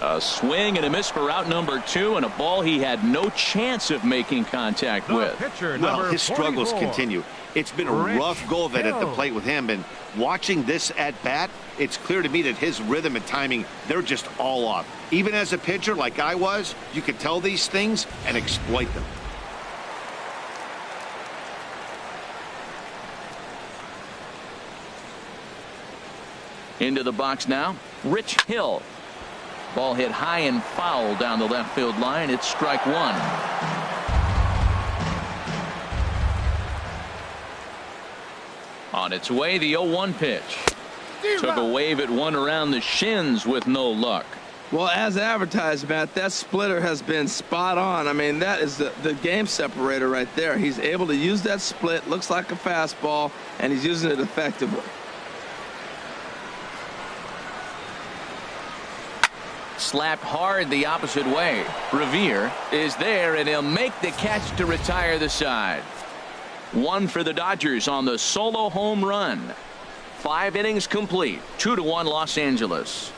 A swing and a miss for out number 2, and a ball he had no chance of making contact with. Well, his struggles continue. It's been a rough go of it at the plate with him, and watching this at bat, it's clear to me that his rhythm and timing, they're just all off. Even as a pitcher like I was, you could tell these things and exploit them. Into the box now, Rich Hill. Ball hit high and foul down the left field line. It's strike 1. On its way, the 0-1 pitch. Took a wave at one around the shins with no luck. Well, as advertised, Matt, that splitter has been spot on. I mean, that is the game separator right there. He's able to use that split, looks like a fastball, and he's using it effectively. Slapped hard the opposite way. Revere is there, and he'll make the catch to retire the side. 1 for the Dodgers on the solo home run. 5 innings complete. 2-1 Los Angeles.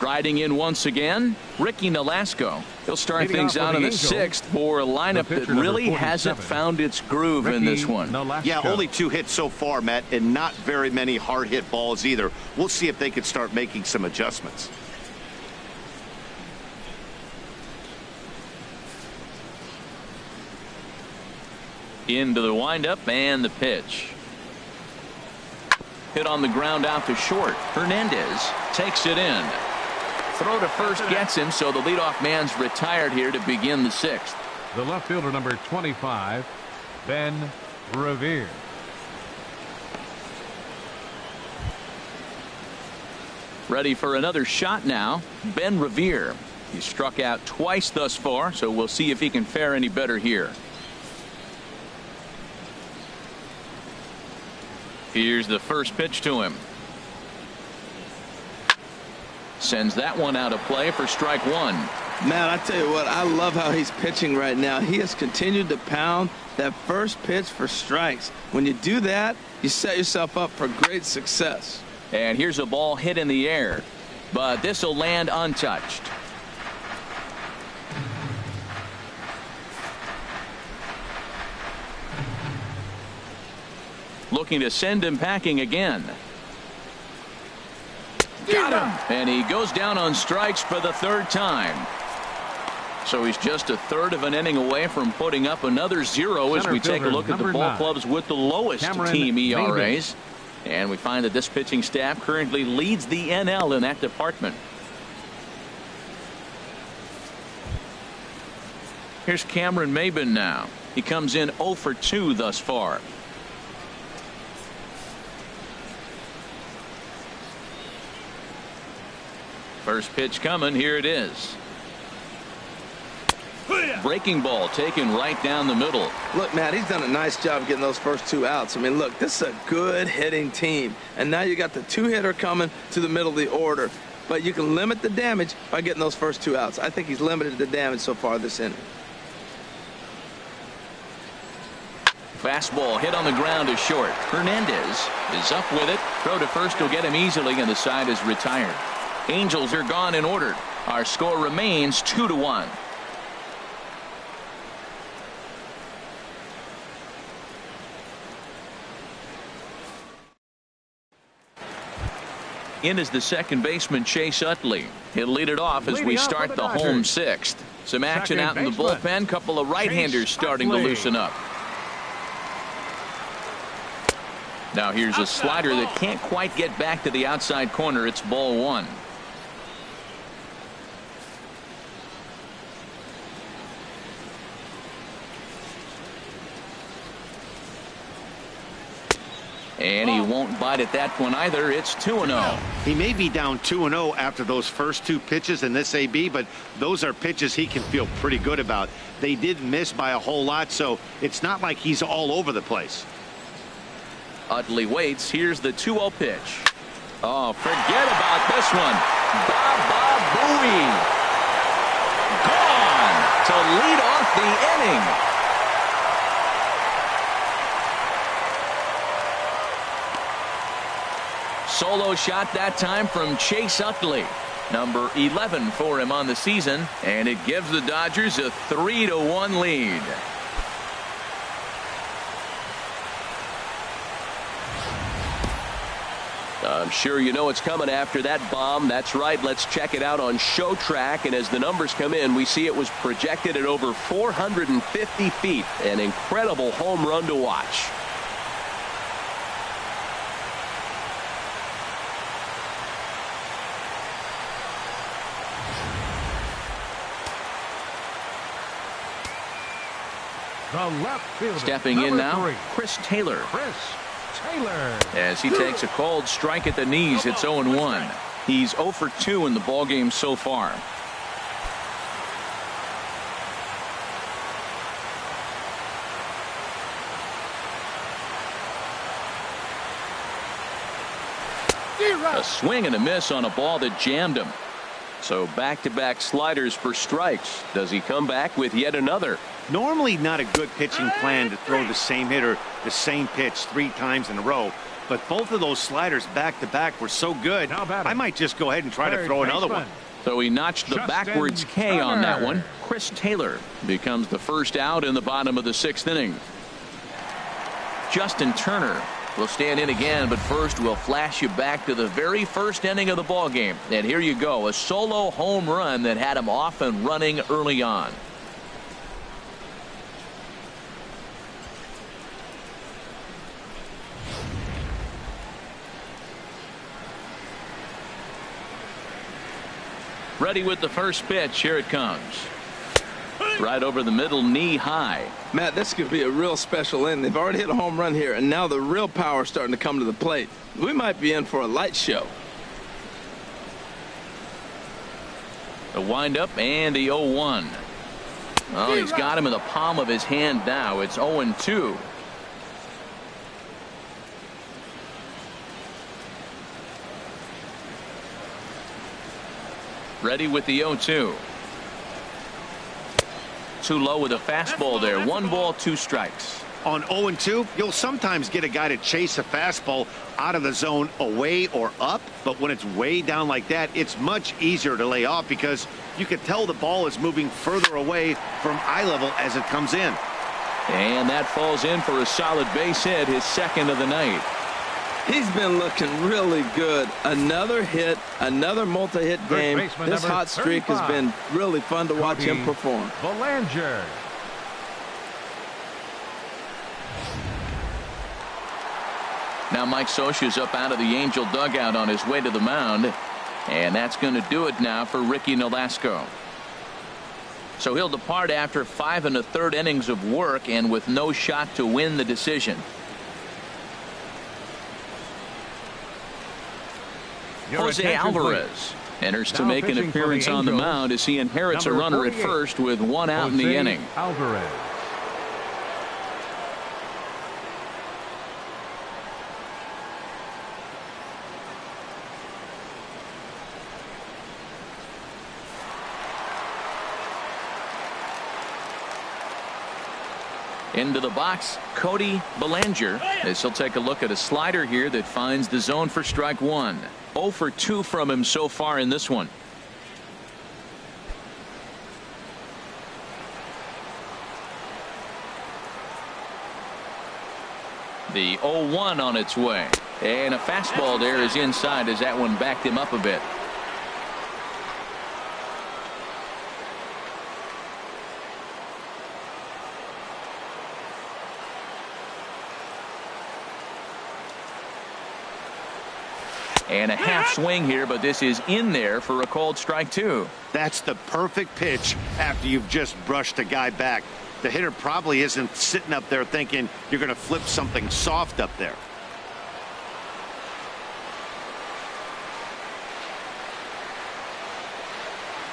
Striding in once again, Ricky Nolasco. He'll start Leading things off for out the in the Angels, sixth for a lineup the that pitcher, number really hasn't 47, found its groove in this one. Nolasco. Yeah, only 2 hits so far, Matt, and not very many hard hit balls either. We'll see if they can start making some adjustments. Into the windup and the pitch. Hit on the ground out to short. Hernandez takes it in. Throw to first gets him, so the leadoff man's retired here to begin the sixth. The left fielder, number 25, Ben Revere. Ready for another shot now. Ben Revere. He's struck out twice thus far, so we'll see if he can fare any better here. Here's the first pitch to him. Sends that one out of play for strike one. Man, I tell you what, I love how he's pitching right now. He has continued to pound that first pitch for strikes. When you do that, you set yourself up for great success. And here's a ball hit in the air, but this will land untouched. Looking to send him packing again. Got him. And he goes down on strikes for the third time. So he's just a third of an inning away from putting up another 0 as we take a look at the ball clubs with the lowest team ERAs. And we find that this pitching staff currently leads the NL in that department. Here's Cameron Maybin now. He comes in 0 for 2 thus far. First pitch coming. Here it is. Breaking ball taken right down the middle. Look, Matt, he's done a nice job getting those first 2 outs. I mean, look, this is a good hitting team. And now you got the 2-hitter coming to the middle of the order. But you can limit the damage by getting those first 2 outs. I think he's limited the damage so far this inning. Fastball hit on the ground is short. Hernandez is up with it. Throw to first will get him easily, and the side is retired. Angels are gone and ordered. Our score remains 2-1. In is the second baseman, Chase Utley. He'll lead it off as we start the home sixth. Some action out in the bullpen. Couple of right-handers starting to loosen up. Now here's a slider that can't quite get back to the outside corner. It's ball one. And he won't bite at that one either. It's 2-0. He may be down 2-0 after those first 2 pitches in this AB, but those are pitches he can feel pretty good about. They did miss by a whole lot, so it's not like he's all over the place. Utley waits. Here's the 2-0 pitch. Oh, forget about this one. Baba Booey. Gone to lead off the inning. Solo shot that time from Chase Utley. Number 11 for him on the season, and it gives the Dodgers a 3-1 lead. I'm sure you know it's coming after that bomb. That's right. Let's check it out on Show Track. And as the numbers come in, we see it was projected at over 450 feet. An incredible home run to watch. The left fielder, Stepping in now, 3, Chris Taylor. Chris Taylor. As he takes a called strike at the knees, it's 0-1. He's 0 for 2 in the ballgame so far. A swing and a miss on a ball that jammed him. So back-to-back sliders for strikes. Does he come back with yet another? Normally not a good pitching plan to throw the same hitter the same pitch 3 times in a row. But both of those sliders back-to-back were so good, I might just go ahead and try to throw another one. So he notched the backwards K on that one. Chris Taylor becomes the first out in the bottom of the 6th inning. Justin Turner will stand in again, but first we'll flash you back to the very first inning of the ball game. And here you go, a solo home run that had him off and running early on. Ready with the first pitch. Here it comes. Right over the middle, knee high. Matt, this could be a real special inning. They've already hit a home run here, and now the real power is starting to come to the plate. We might be in for a light show. The windup and the 0-1. Oh, he's got him in the palm of his hand now. It's 0-2. Ready with the 0-2. Too low with a fastball there. 1 ball, 2 strikes. On 0-2, you'll sometimes get a guy to chase a fastball out of the zone away or up, but when it's way down like that, it's much easier to lay off because you can tell the ball is moving further away from eye level as it comes in. And that falls in for a solid base hit, his 2nd of the night. He's been looking really good. Another hit, another multi-hit game. This hot streak has been really fun to watch him perform. Belanger. Now Mike Scioscia's up out of the Angel dugout on his way to the mound. And that's going to do it now for Ricky Nolasco. So he'll depart after 5 1/3 innings of work and with no shot to win the decision. Jose Alvarez enters to make an appearance on the mound as he inherits a runner at first with 1 out in the inning. Alvarez. Into the box, Cody Belanger, as he'll take a look at a slider here that finds the zone for strike 1. 0 for 2 from him so far in this one. The 0-1 on its way. And a fastball there is inside as that one backed him up a bit. And a half swing here, but this is in there for a called strike 2. That's the perfect pitch after you've just brushed a guy back. The hitter probably isn't sitting up there thinking you're going to flip something soft up there.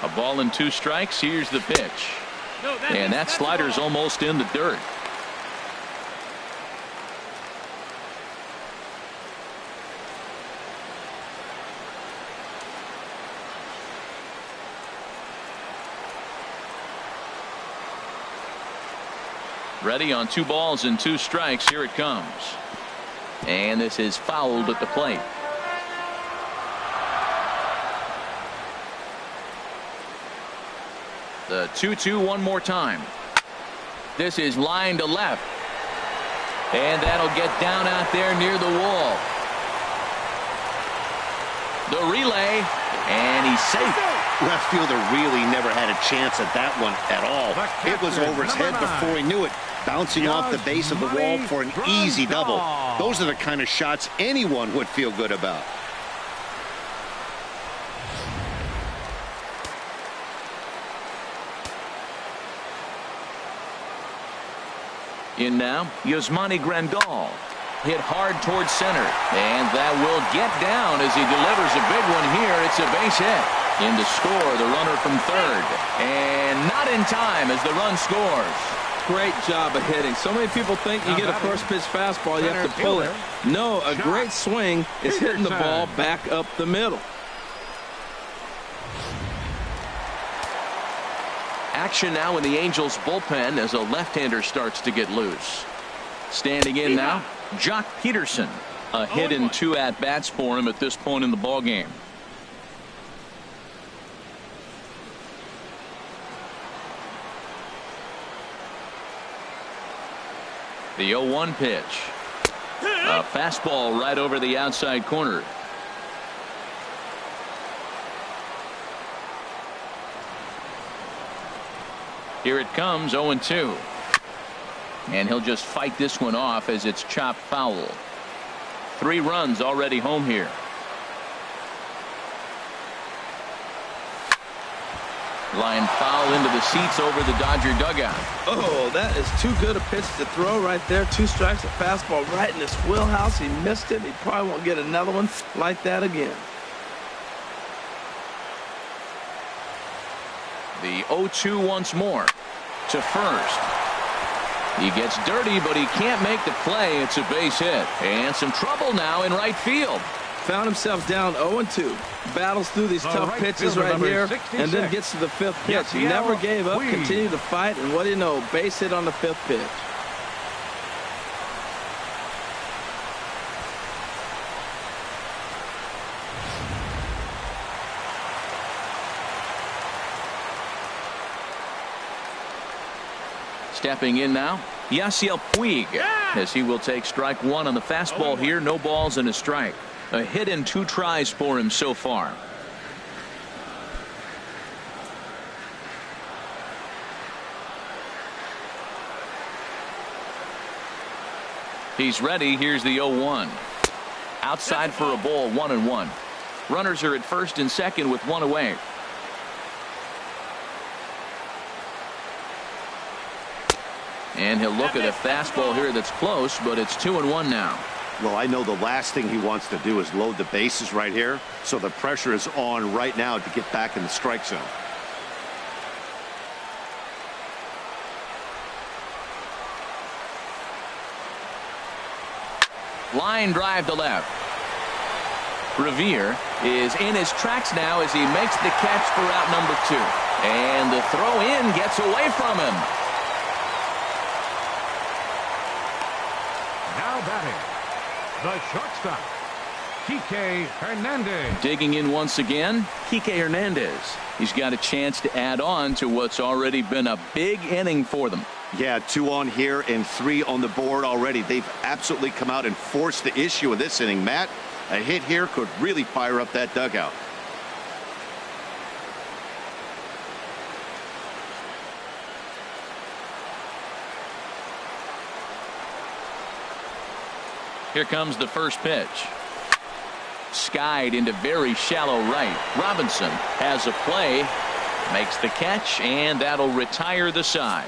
A ball and 2 strikes. Here's the pitch. And that slider's almost in the dirt. Ready on 2 balls and 2 strikes. Here it comes. And this is fouled at the plate. The 2-2 one more time. This is line to left. And that'll get down out there near the wall. The relay. And he's safe. Left fielder really never had a chance at that one at all. It was over his head before he knew it. Bouncing off the base of the wall for an easy double. Those are the kind of shots anyone would feel good about. In now, Yasmani Grandal. Hit hard towards center. And that will get down as he delivers a big one here. It's a base hit. In to score, the runner from third. And not in time as the run scores. Great job of hitting. So many people think you get a first pitch fastball, you have to pull it. No, a great swing is hitting the ball back up the middle. Action now in the Angels bullpen as a left-hander starts to get loose. Standing in now, Jock Peterson. A hit and 2 at-bats for him at this point in the ballgame. The 0-1 pitch. A fastball right over the outside corner. Here it comes, 0-2. And he'll just fight this one off as it's chopped foul. 3 runs already home here. Line foul into the seats over the Dodger dugout. Oh, that is too good a pitch to throw right there. 2 strikes, a fastball right in his wheelhouse. He missed it. He probably won't get another one like that again. The 0-2 once more to first. He gets dirty, but he can't make the play. It's a base hit. And some trouble now in right field. Found himself down 0-2. Battles through these tough pitches right here, 66. and then gets to the 5th pitch. He never gave up, continued to fight, and what do you know? Base hit on the 5th pitch. Stepping in now, Yasiel Puig, as he will take strike 1 on the fastball here. No balls and a strike. A hit and 2 tries for him so far. He's ready. Here's the 0-1. Outside for a ball, 1-1. Runners are at first and second with 1 away. And he'll look at a fastball here that's close, but it's 2-1 now. Well, I know the last thing he wants to do is load the bases right here, so the pressure is on right now to get back in the strike zone. Line drive to left. Revere is in his tracks now as he makes the catch for out number 2. And the throw in gets away from him. Now batting, the shortstop, Kike Hernandez. Digging in once again, Kike Hernandez. He's got a chance to add on to what's already been a big inning for them. Yeah, 2 on here and 3 on the board already. They've absolutely come out and forced the issue of this inning. Matt, a hit here could really fire up that dugout. Here comes the first pitch. Skied into very shallow right. Robinson has a play, makes the catch, and that'll retire the side.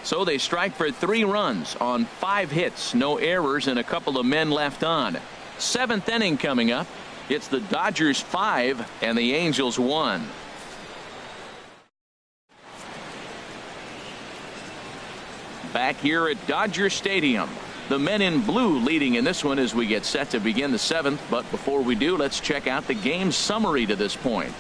So they strike for 3 runs on 5 hits, no errors, and a couple of men left on. 7th inning coming up. It's the Dodgers 5 and the Angels 1. Back here at Dodger Stadium. The men in blue leading in this one as we get set to begin the 7th. But before we do, let's check out the game summary to this point.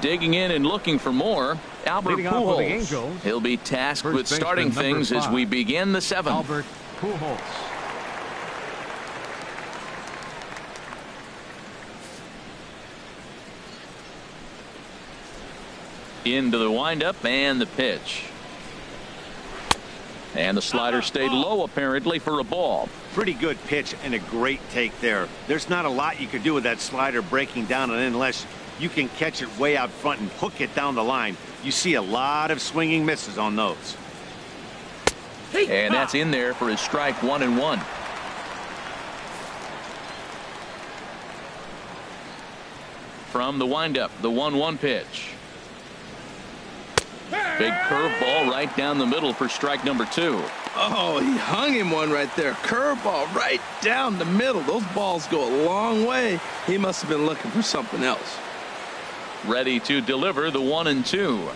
Digging in and looking for more, Albert Pujols. He'll be tasked with starting things as we begin the 7th. Albert Pujols. Into the windup and the pitch. And the slider stayed low apparently for a ball. Pretty good pitch and a great take there. There's not a lot you could do with that slider breaking down and unless you can catch it way out front and hook it down the line. You see a lot of swinging misses on those. And that's in there for his strike 1-1. From the windup, the 1-1 pitch. Big curveball right down the middle for strike number 2. Oh, he hung him one right there. Curveball right down the middle. Those balls go a long way. He must have been looking for something else. Ready to deliver the 1-2.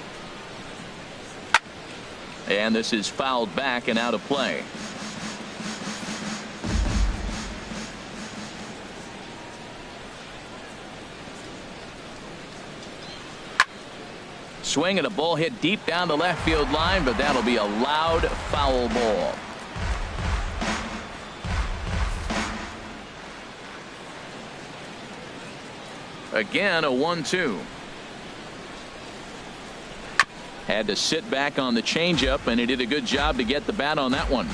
And this is fouled back and out of play. swing and a ball hit deep down the left field line, but that'll be a loud foul ball. Again, a 1-2. Had to sit back on the changeup, and he did a good job to get the bat on that one.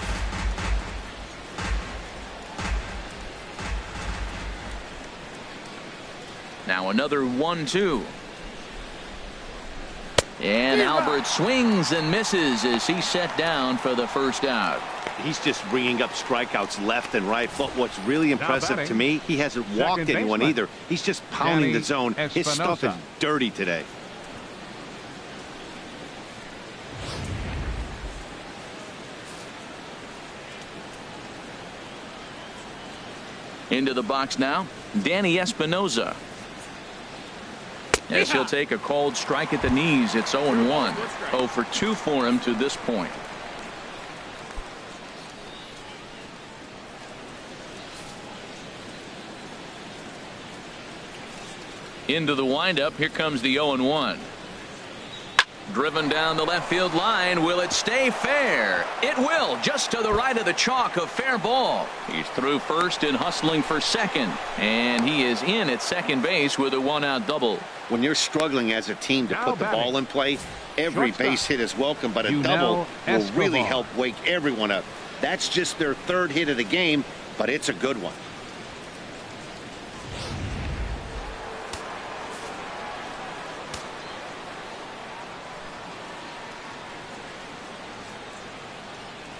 Now another 1-2. And Albert swings and misses as he's set down for the first out. He's just bringing up strikeouts left and right. But what's really impressive to me, he hasn't walked anyone either. He's just pounding the zone. His stuff is dirty today. Into the box now, Danny Espinosa. As he'll take a cold strike at the knees. It's 0-1. 0 for 2 for him to this point. Into the windup. Here comes the 0-1. Driven down the left field line. Will it stay fair? It will, just to the right of the chalk. A fair ball. He's through first and hustling for second, and he is in at second base with a 1-out double. When you're struggling as a team to put the ball in play, every base hit is welcome, but a double will really help wake everyone up. That's just their 3rd hit of the game, but it's a good one.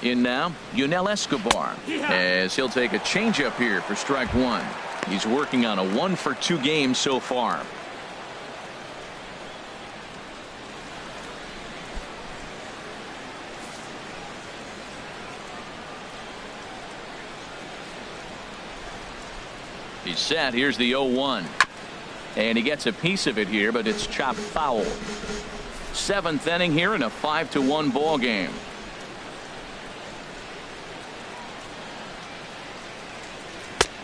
In now, Yunel Escobar, as he'll take a changeup here for strike 1. He's working on a 1 for 2 game so far. He's set. Here's the 0-1. And he gets a piece of it here, but it's chopped foul. 7th inning here in a 5-1 ball game.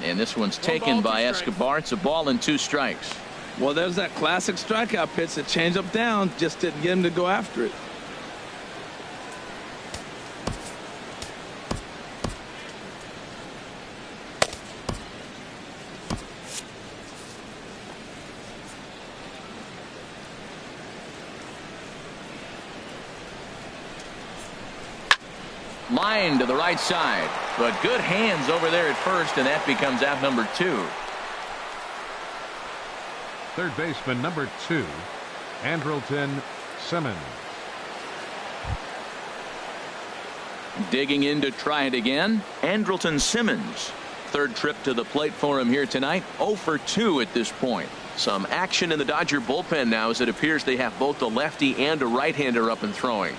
And this one's taken by Escobar. It's a ball and 2 strikes. Well, there's that classic strikeout pitch. The changeup down just didn't get him to go after it. Line to the right side, but good hands over there at first, and that becomes out number 2. Third baseman number 2, Andrelton Simmons. Digging in to try it again, Andrelton Simmons. 3rd trip to the plate for him here tonight. 0 for 2 at this point. Some action in the Dodger bullpen now, as it appears they have both a lefty and a right-hander up and throwing.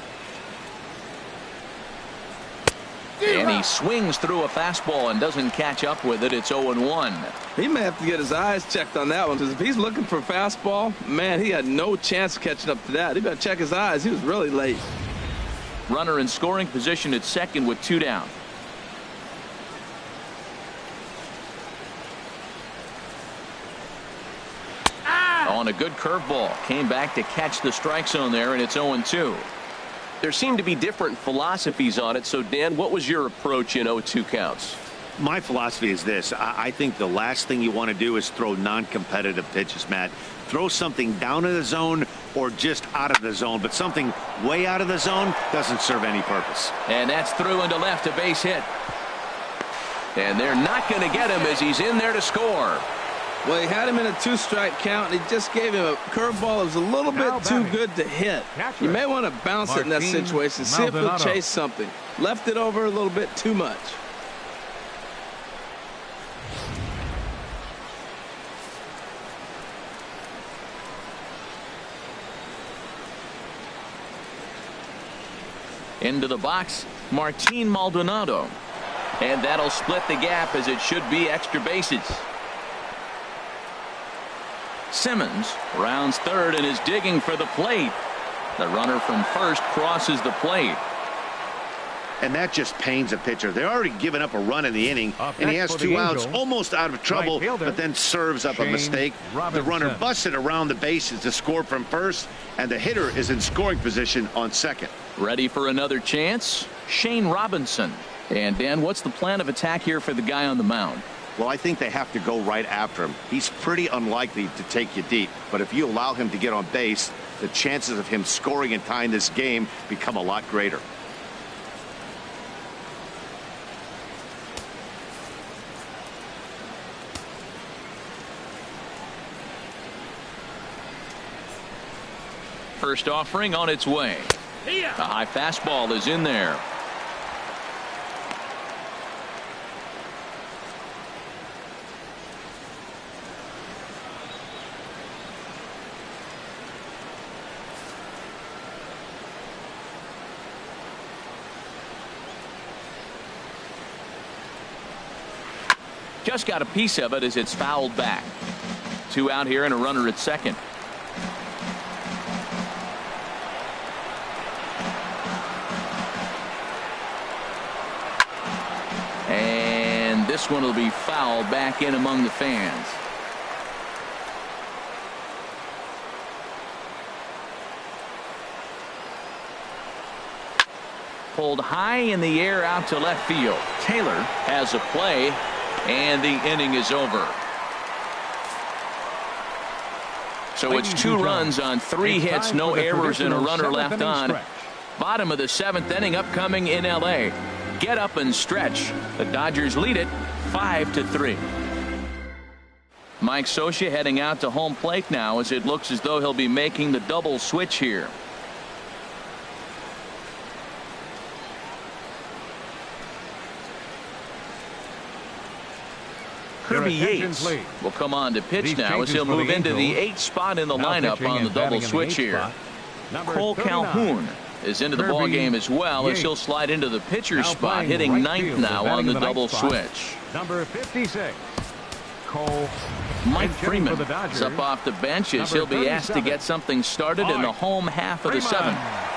And he swings through a fastball and doesn't catch up with it. It's 0-1. He may have to get his eyes checked on that one, because if he's looking for a fastball, man, he had no chance of catching up to that. He better check his eyes. He was really late. Runner in scoring position at second with 2 down. On a good curveball. Came back to catch the strike zone there, and it's 0-2. There seem to be different philosophies on it. So, Dan, what was your approach in 0-2 counts? My philosophy is this. I think the last thing you want to do is throw non-competitive pitches, Matt. Throw something down in the zone or just out of the zone, but something way out of the zone doesn't serve any purpose. And that's through into left, a base hit. And they're not going to get him as he's in there to score. Well, he had him in a 2-strike count, and he just gave him a curveball that was a little bit too good to hit. You may want to bounce it in that situation. See if he'll chase something. Left it over a little bit too much. Into the box, Martin Maldonado. And that'll split the gap, as it should be extra bases. Simmons rounds 3rd and is digging for the plate. The runner from first crosses the plate. And that just pains a pitcher. They're already given up a run in the inning, and he has 2 outs, almost out of trouble, but then serves up a mistake. The runner busted around the bases to score from first, and the hitter is in scoring position on second. Ready for another chance? Shane Robinson. And Dan, what's the plan of attack here for the guy on the mound? Well, I think they have to go right after him. He's pretty unlikely to take you deep, but if you allow him to get on base, the chances of him scoring and tying this game become a lot greater. First offering on its way. A high fastball is in there. Just got a piece of it as it's fouled back. 2 out here and a runner at second. And this one will be fouled back in among the fans. Pulled high in the air out to left field. Taylor has a play, and the inning is over. So it's 2 runs on 3 hits, no errors, and a runner left on. Bottom of the 7th inning upcoming in LA. Get up and stretch. The Dodgers lead it 5-3. Mike Scioscia heading out to home plate now as it looks as though he'll be making the double switch here. Kirby Yates will come on to pitch now as he'll move into the 8th spot in the lineup on the double switch here. Cole Calhoun is into the ball game as well as he'll slide into the pitcher's spot, hitting 9th now on the double switch. Number 56, Cole. Mike Freeman is up off the bench as he'll be asked to get something started in the home half of the 7th.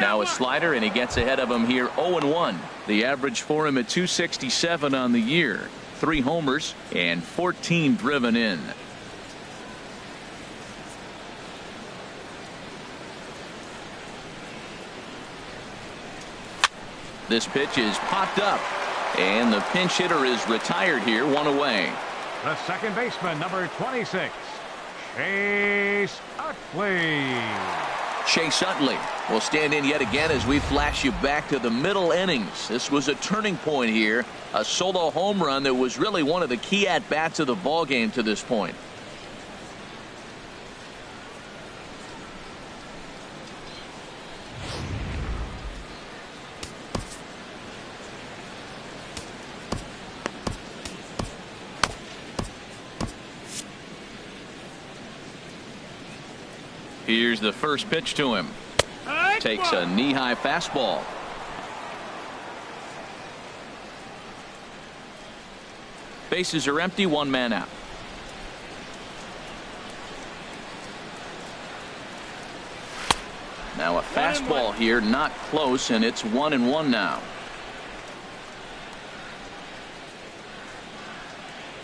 Now a slider, and he gets ahead of him here 0-1. The average for him at 267 on the year. 3 homers and 14 driven in. This pitch is popped up, and the pinch hitter is retired here, 1 away. The second baseman, number 26, Chase Utley. Chase Utley will stand in yet again as we flash you back to the middle innings. This was a turning point here, a solo home run that was really one of the key at-bats of the ball game to this point. Here's the first pitch to him. Takes a knee-high fastball. Bases are empty, 1 man out. Now a fastball here, not close, and it's 1-1 now.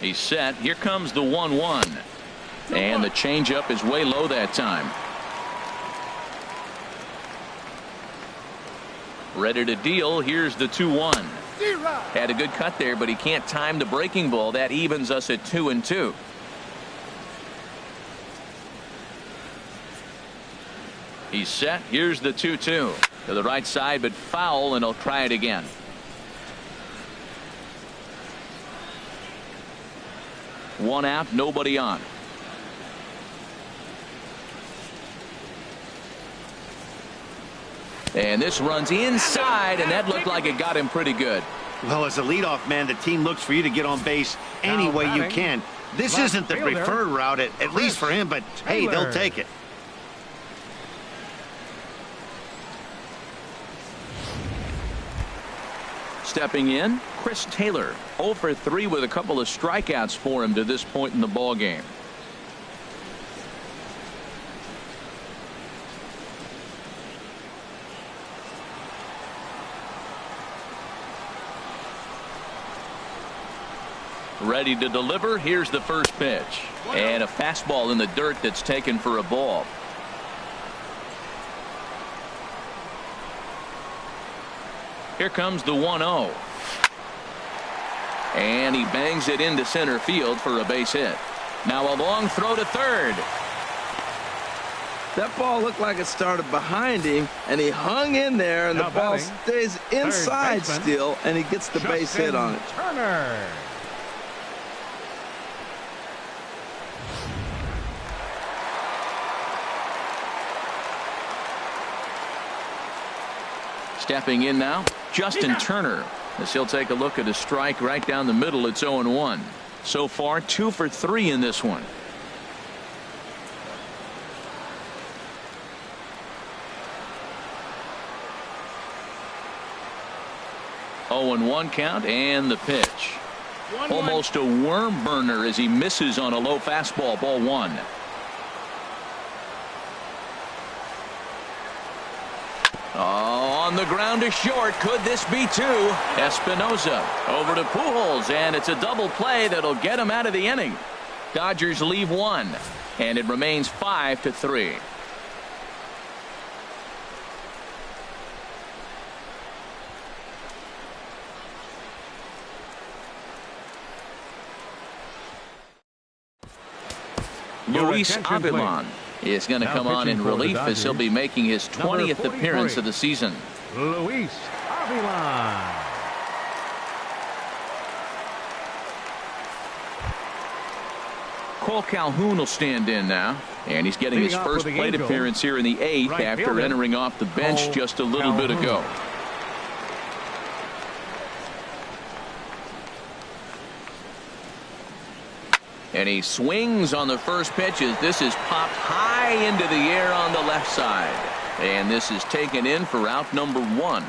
He's set. Here comes the 1-1. And the changeup is way low that time. Ready to deal. Here's the 2-1. Had a good cut there, but he can't time the breaking ball. That evens us at 2-2. He's set. Here's the 2-2 to the right side, but foul, and he'll try it again. One out, nobody on. And this runs inside, and that looked like it got him pretty good. Well, as a leadoff man, the team looks for you to get on base any way you can. This isn't the preferred route, at least for him, but hey, they'll take it. Stepping in, Chris Taylor. 0 for 3 with a couple of strikeouts for him to this point in the ball game. Ready to deliver. Here's the first pitch. And a fastball in the dirt that's taken for a ball. Here comes the 1-0. And he bangs it into center field for a base hit. Now a long throw to third. That ball looked like it started behind him, and he hung in there, and the ball stays inside still, and he gets the base hit on it. Turner. Stepping in now, Justin Turner, as he'll take a look at a strike right down the middle. It's 0-1. So far, 2 for 3 in this one. Oh, and 1 count, and the pitch. Almost a worm burner as he misses on a low fastball. Ball 1. On the ground to short. Could this be 2? Espinosa over to Pujols, and it's a double play that'll get him out of the inning. Dodgers leave 1, and it remains 5-3. Luis Avilan is going to come on in relief as he'll be making his 20th appearance of the season. Luis Avilan. Cole Calhoun will stand in now, and he's getting his first plate appearance here in the 8th after entering off the bench just a little bit ago. And he swings on the first pitch as this is popped high into the air on the left side. And this is taken in for out number 1.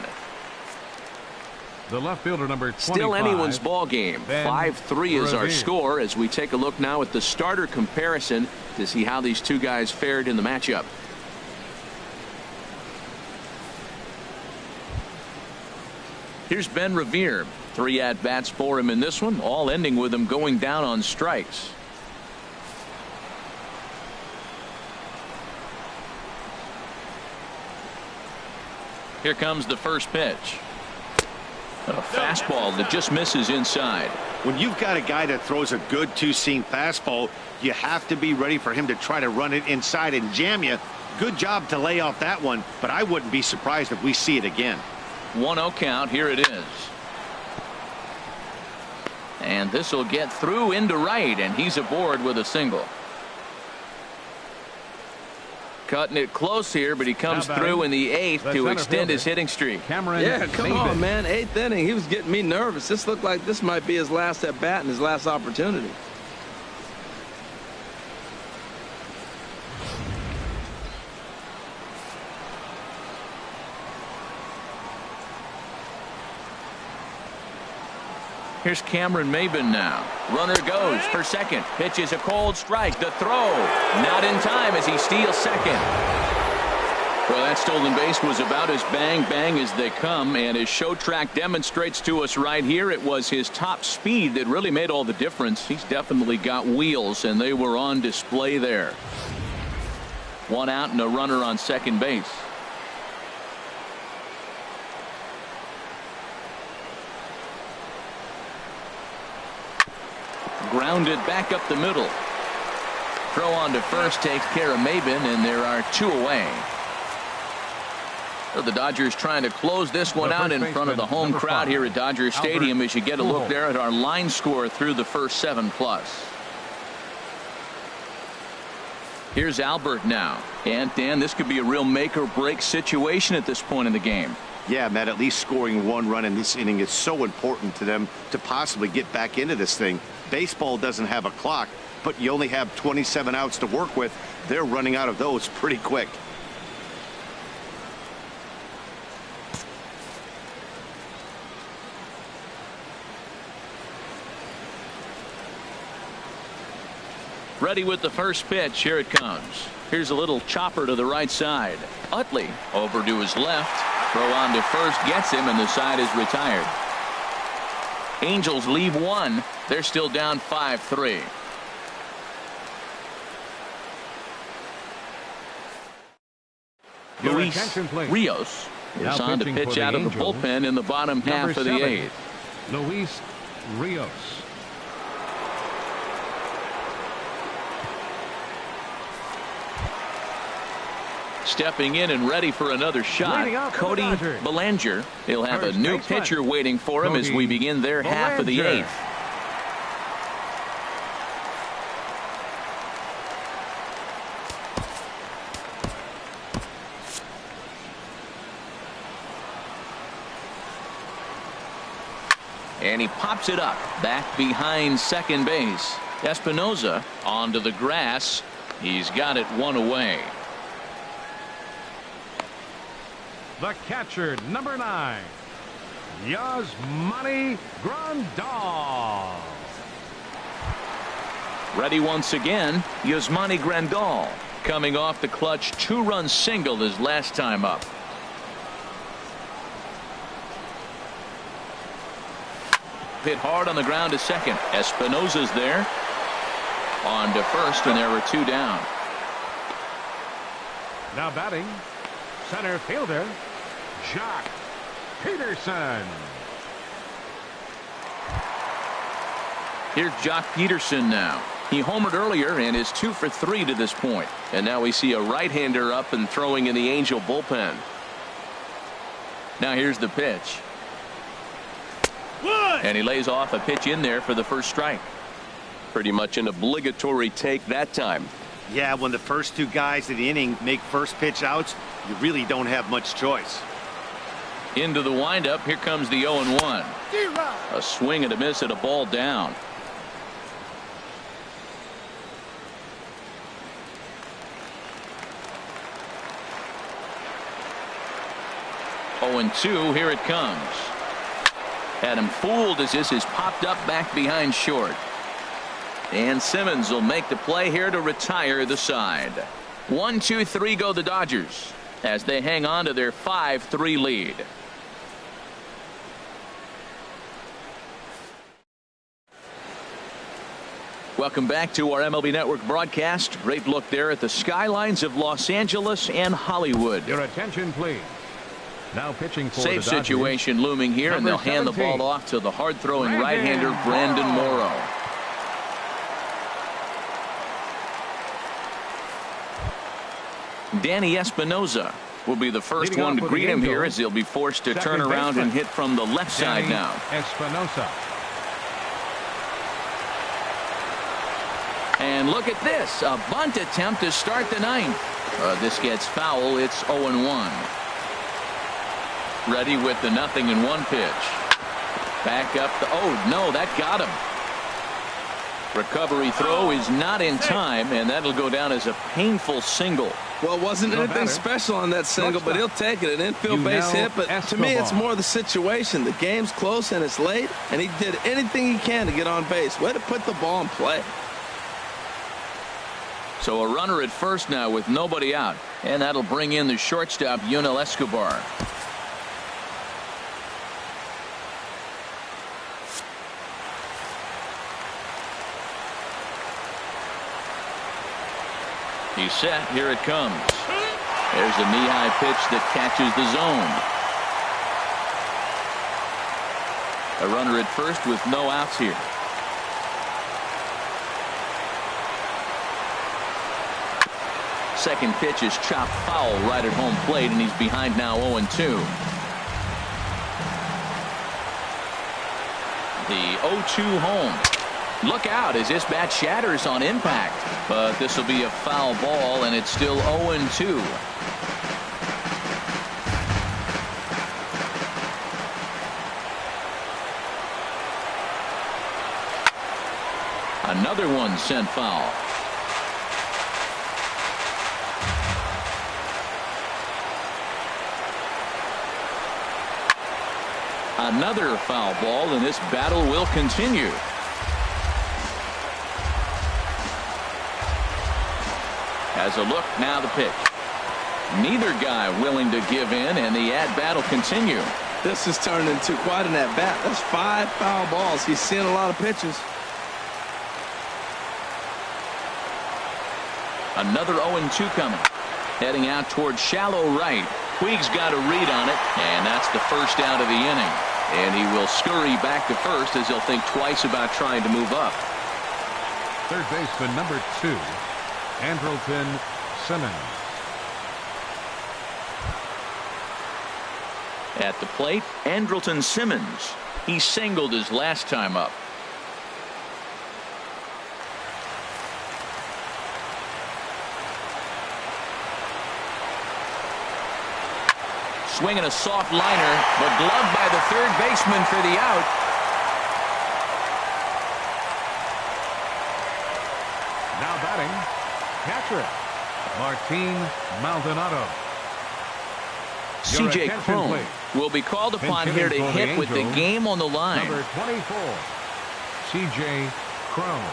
The left fielder, number 25. Still anyone's ball game. 5-3 is our score as we take a look now at the starter comparison to see how these two guys fared in the matchup. Here's Ben Revere. 3 at-bats for him in this one, all ending with him going down on strikes. Here comes the first pitch. A fastball that just misses inside. When you've got a guy that throws a good two-seam fastball, you have to be ready for him to try to run it inside and jam you. Good job to lay off that one, but I wouldn't be surprised if we see it again. 1-0 count. Here it is. And this will get through into right, and he's aboard with a single. Cutting it close here, but he comes through in the 8th to extend his hitting streak. Yeah, come on, man. 8th inning. He was getting me nervous. This looked like this might be his last at bat and his last opportunity. Here's Cameron Maybin now. Runner goes for second. Pitch is a cold strike. The throw not in time as he steals second. Well, that stolen base was about as bang as they come, and as Show Track demonstrates to us right here, it was his top speed that really made all the difference. He's definitely got wheels, and they were on display there. 1 out and a runner on second base. Grounded back up the middle. Throw on to first takes care of Maybin, and there are 2 away. So the Dodgers trying to close this one out in front of the home crowd here at Dodger Stadium as you get a look there at our line score through the first 7+. Here's Albert now. And Dan, this could be a real make or break situation at this point in the game. Yeah, Matt, at least scoring 1 run in this inning is so important to them to possibly get back into this thing. Baseball doesn't have a clock, but you only have 27 outs to work with. They're running out of those pretty quick. Ready with the first pitch. Here it comes. Here's a little chopper to the right side. Utley over to his left. Throw on to first gets him, and the side is retired. Angels leave one. They're still down 5-3. Luis Rios is on to pitch out of the bullpen in the bottom half of the 8th. Luis Rios. Stepping in and ready for another shot, Cody Bellinger. He'll have a new pitcher waiting for him as we begin their half of the 8th. And he pops it up back behind second base. Espinosa onto the grass. He's got it one away. The catcher, number 9, Yasmani Grandal. Ready once again, Yasmani Grandal, coming off the clutch 2-run single his last time up. Hit hard on the ground to second. Espinosa's there. On to first, and there were 2 down. Now batting, center fielder, Jock Peterson. Here's Jock Peterson now. He homered earlier and is 2 for 3 to this point. And now we see a right-hander up and throwing in the Angel bullpen. Now here's the pitch. And he lays off a pitch in there for the first strike. Pretty much an obligatory take that time. Yeah, when the first 2 guys of the inning make first pitch outs, you really don't have much choice. Into the windup. Here comes the 0-1. A swing and a miss at a ball down. (0-2). Here it comes. Had him fooled as this is popped up back behind short. And Simmons will make the play here to retire the side. 1-2-3 go the Dodgers as they hang on to their 5-3 lead. Welcome back to our MLB Network broadcast. Great look there at the skylines of Los Angeles and Hollywood. Your attention, please. Now pitching for Safe the Dodgers, situation looming here, and they'll hand the ball off to the hard-throwing right-hander Brandon Morrow. Danny Espinosa will be the first one to greet him here as he'll be forced to turn around and hit from the left side now. Espinosa. And look at this, a bunt attempt to start the 9th. This gets foul. It's 0-1. Ready with the 0-1 pitch. Back up the, oh no, that got him. Recovery throw is not in time, and that'll go down as a painful single. Well, it wasn't anything special on that single, but he'll take it. An infield base hit, but to me, it's more the situation. The game's close and it's late, and he did anything he can to get on base. Way to put the ball in play. So a runner at first now with nobody out, and that'll bring in the shortstop, Yunel Escobar. He's set. Here it comes. There's a knee-high pitch that catches the zone. A runner at first with no outs here. Second pitch is chopped foul right at home plate, and he's behind now 0-2. The 0-2 home. Look out as this bat shatters on impact, but this will be a foul ball, and it's still 0-2. Another one sent foul. Another foul ball, and this battle will continue. Has a look, now the pitch. Neither guy willing to give in, and the at-bat will continue. This has turned into quite an at-bat. That's 5 foul balls. He's seeing a lot of pitches. Another 0-2 coming. Heading out towards shallow right. Puig's got a read on it, and that's the first out of the inning. And he will scurry back to first as he'll think twice about trying to move up. Third baseman number 2, Andrelton Simmons. At the plate, Andrelton Simmons. He singled his last time up. Swinging a soft liner, but gloved by the third baseman for the out. Now batting, catcher, Martin Maldonado. C.J. Cron will be called upon here to hit with the game on the line. Number 24, C.J. Cron.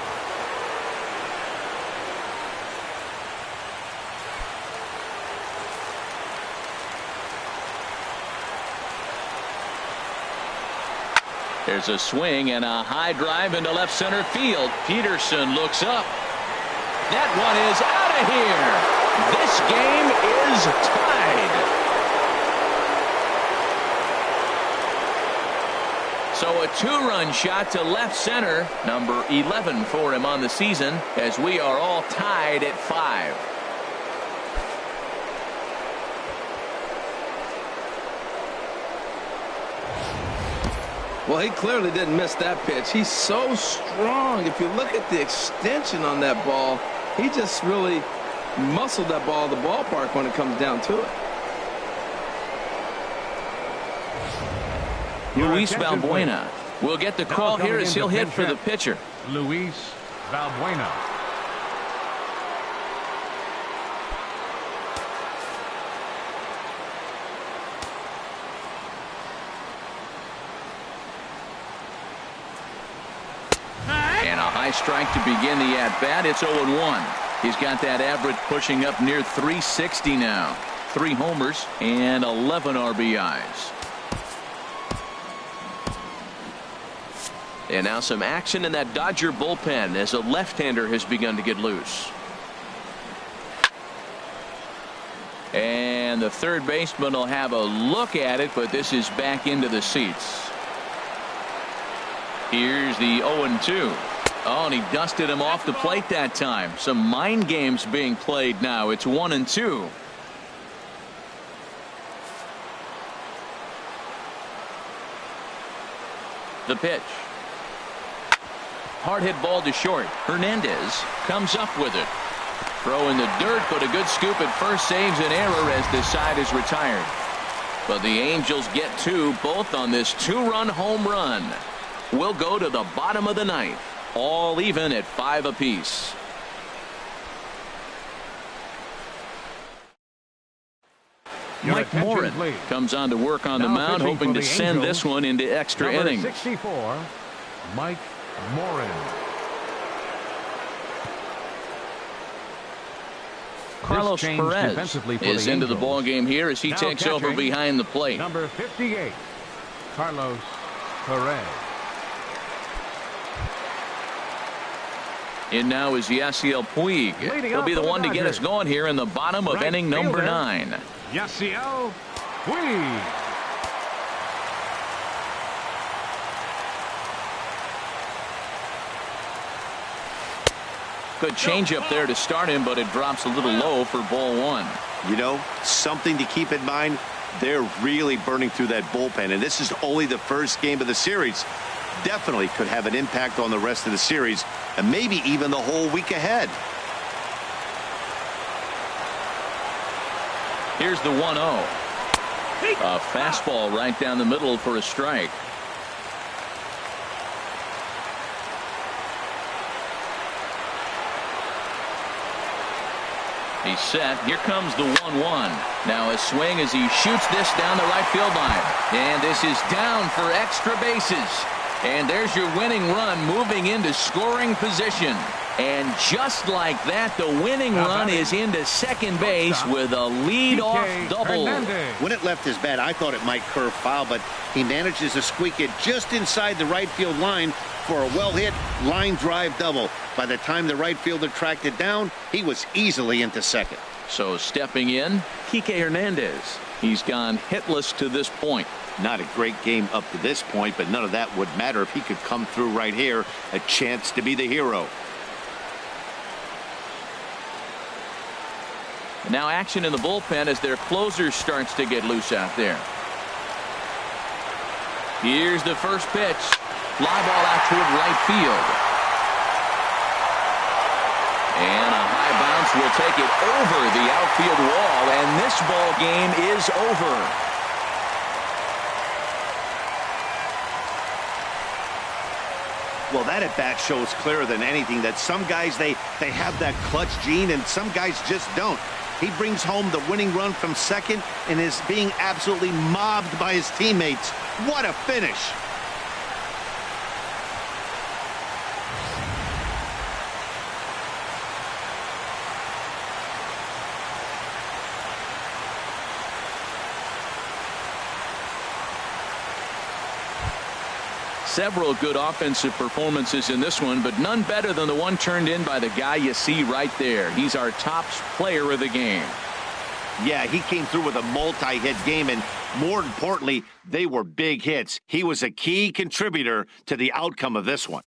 There's a swing and a high drive into left center field. Peterson looks up. That one is out of here. This game is tied. So a 2-run shot to left center, number 11 for him on the season, as we are all tied at 5. Well, he clearly didn't miss that pitch. He's so strong. If you look at the extension on that ball, he just really muscled that ball to the ballpark when it comes down to it. Luis Valbuena will get the call here as he'll hit for the pitcher. Luis Valbuena. And a high strike to begin the at-bat. It's 0-1. He's got that average pushing up near 360 now. 3 homers and 11 RBIs. And now some action in that Dodger bullpen as a left-hander has begun to get loose. And the third baseman will have a look at it, but this is back into the seats. Here's the 0-2. Oh, and he dusted him off the plate that time. Some mind games being played now. It's 1-2. The pitch. Hard hit ball to short. Hernandez comes up with it. Throw in the dirt, but a good scoop at first saves an error as this side is retired. But the Angels get 2, both on this 2-run home run. We'll go to the bottom of the ninth. All even at 5 apiece. Mike Morin comes on to work on the mound, hoping to send this one into extra innings. 64, Mike Morin. Carlos Perez is into the ball game here as he takes over behind the plate. Number 58, Carlos Perez. In now is Yasiel Puig. He'll be the one to get us going here in the bottom of inning number 9. Yasiel Puig. Good changeup there to start him, but it drops a little low for ball 1. You know, something to keep in mind, they're really burning through that bullpen, and this is only the first game of the series. Definitely could have an impact on the rest of the series and maybe even the whole week ahead. Here's the 1-0. A fastball right down the middle for a strike. He's set. Here comes the 1-1. Now a swing as he shoots this down the right field line. And this is down for extra bases. And there's your winning run moving into scoring position. And just like that, the winning run is into second base with a lead-off double. When it left his bat, I thought it might curve foul, but he manages to squeak it just inside the right field line for a well-hit line drive double. By the time the right fielder tracked it down, he was easily into second. So stepping in, Kike Hernandez. He's gone hitless to this point. Not a great game up to this point, but none of that would matter if he could come through right here. A chance to be the hero. Now action in the bullpen as their closer starts to get loose out there. Here's the first pitch. Fly ball out toward right field. And a high bounce will take it over the outfield wall, and this ball game is over. Well, that at bat shows clearer than anything that some guys they have that clutch gene and some guys just don't. He brings home the winning run from second and is being absolutely mobbed by his teammates. What a finish. Several good offensive performances in this one, but none better than the one turned in by the guy you see right there. He's our top player of the game. Yeah, he came through with a multi-hit game, and more importantly, they were big hits. He was a key contributor to the outcome of this one.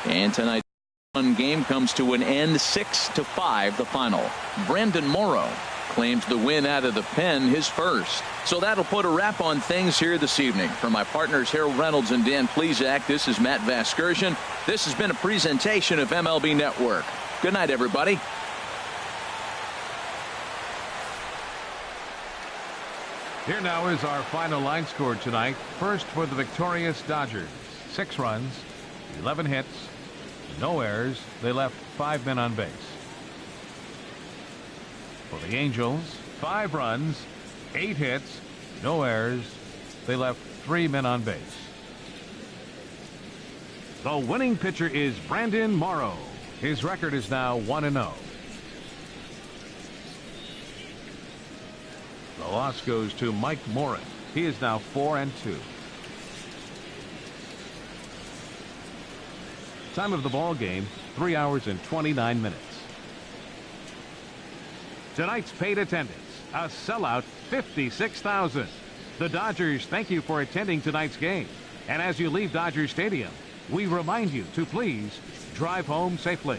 And tonight's game comes to an end, 6-5 the final. Brandon Morrow claims the win out of the pen, his first. So that'll put a wrap on things here this evening. For my partners Harold Reynolds and Dan Plesac, this is Matt Vasgersian. This has been a presentation of MLB Network. Good night, everybody. Here now is our final line score tonight. First for the victorious Dodgers. 6 runs, 11 hits, no errors. They left 5 men on base. For the Angels, 5 runs, 8 hits, no errors. They left 3 men on base. The winning pitcher is Brandon Morrow. His record is now 1-0. The loss goes to Mike Morin. He is now 4-2. Time of the ball game, 3 hours and 29 minutes. Tonight's paid attendance, a sellout 56,000. The Dodgers thank you for attending tonight's game. And as you leave Dodger Stadium, we remind you to please drive home safely.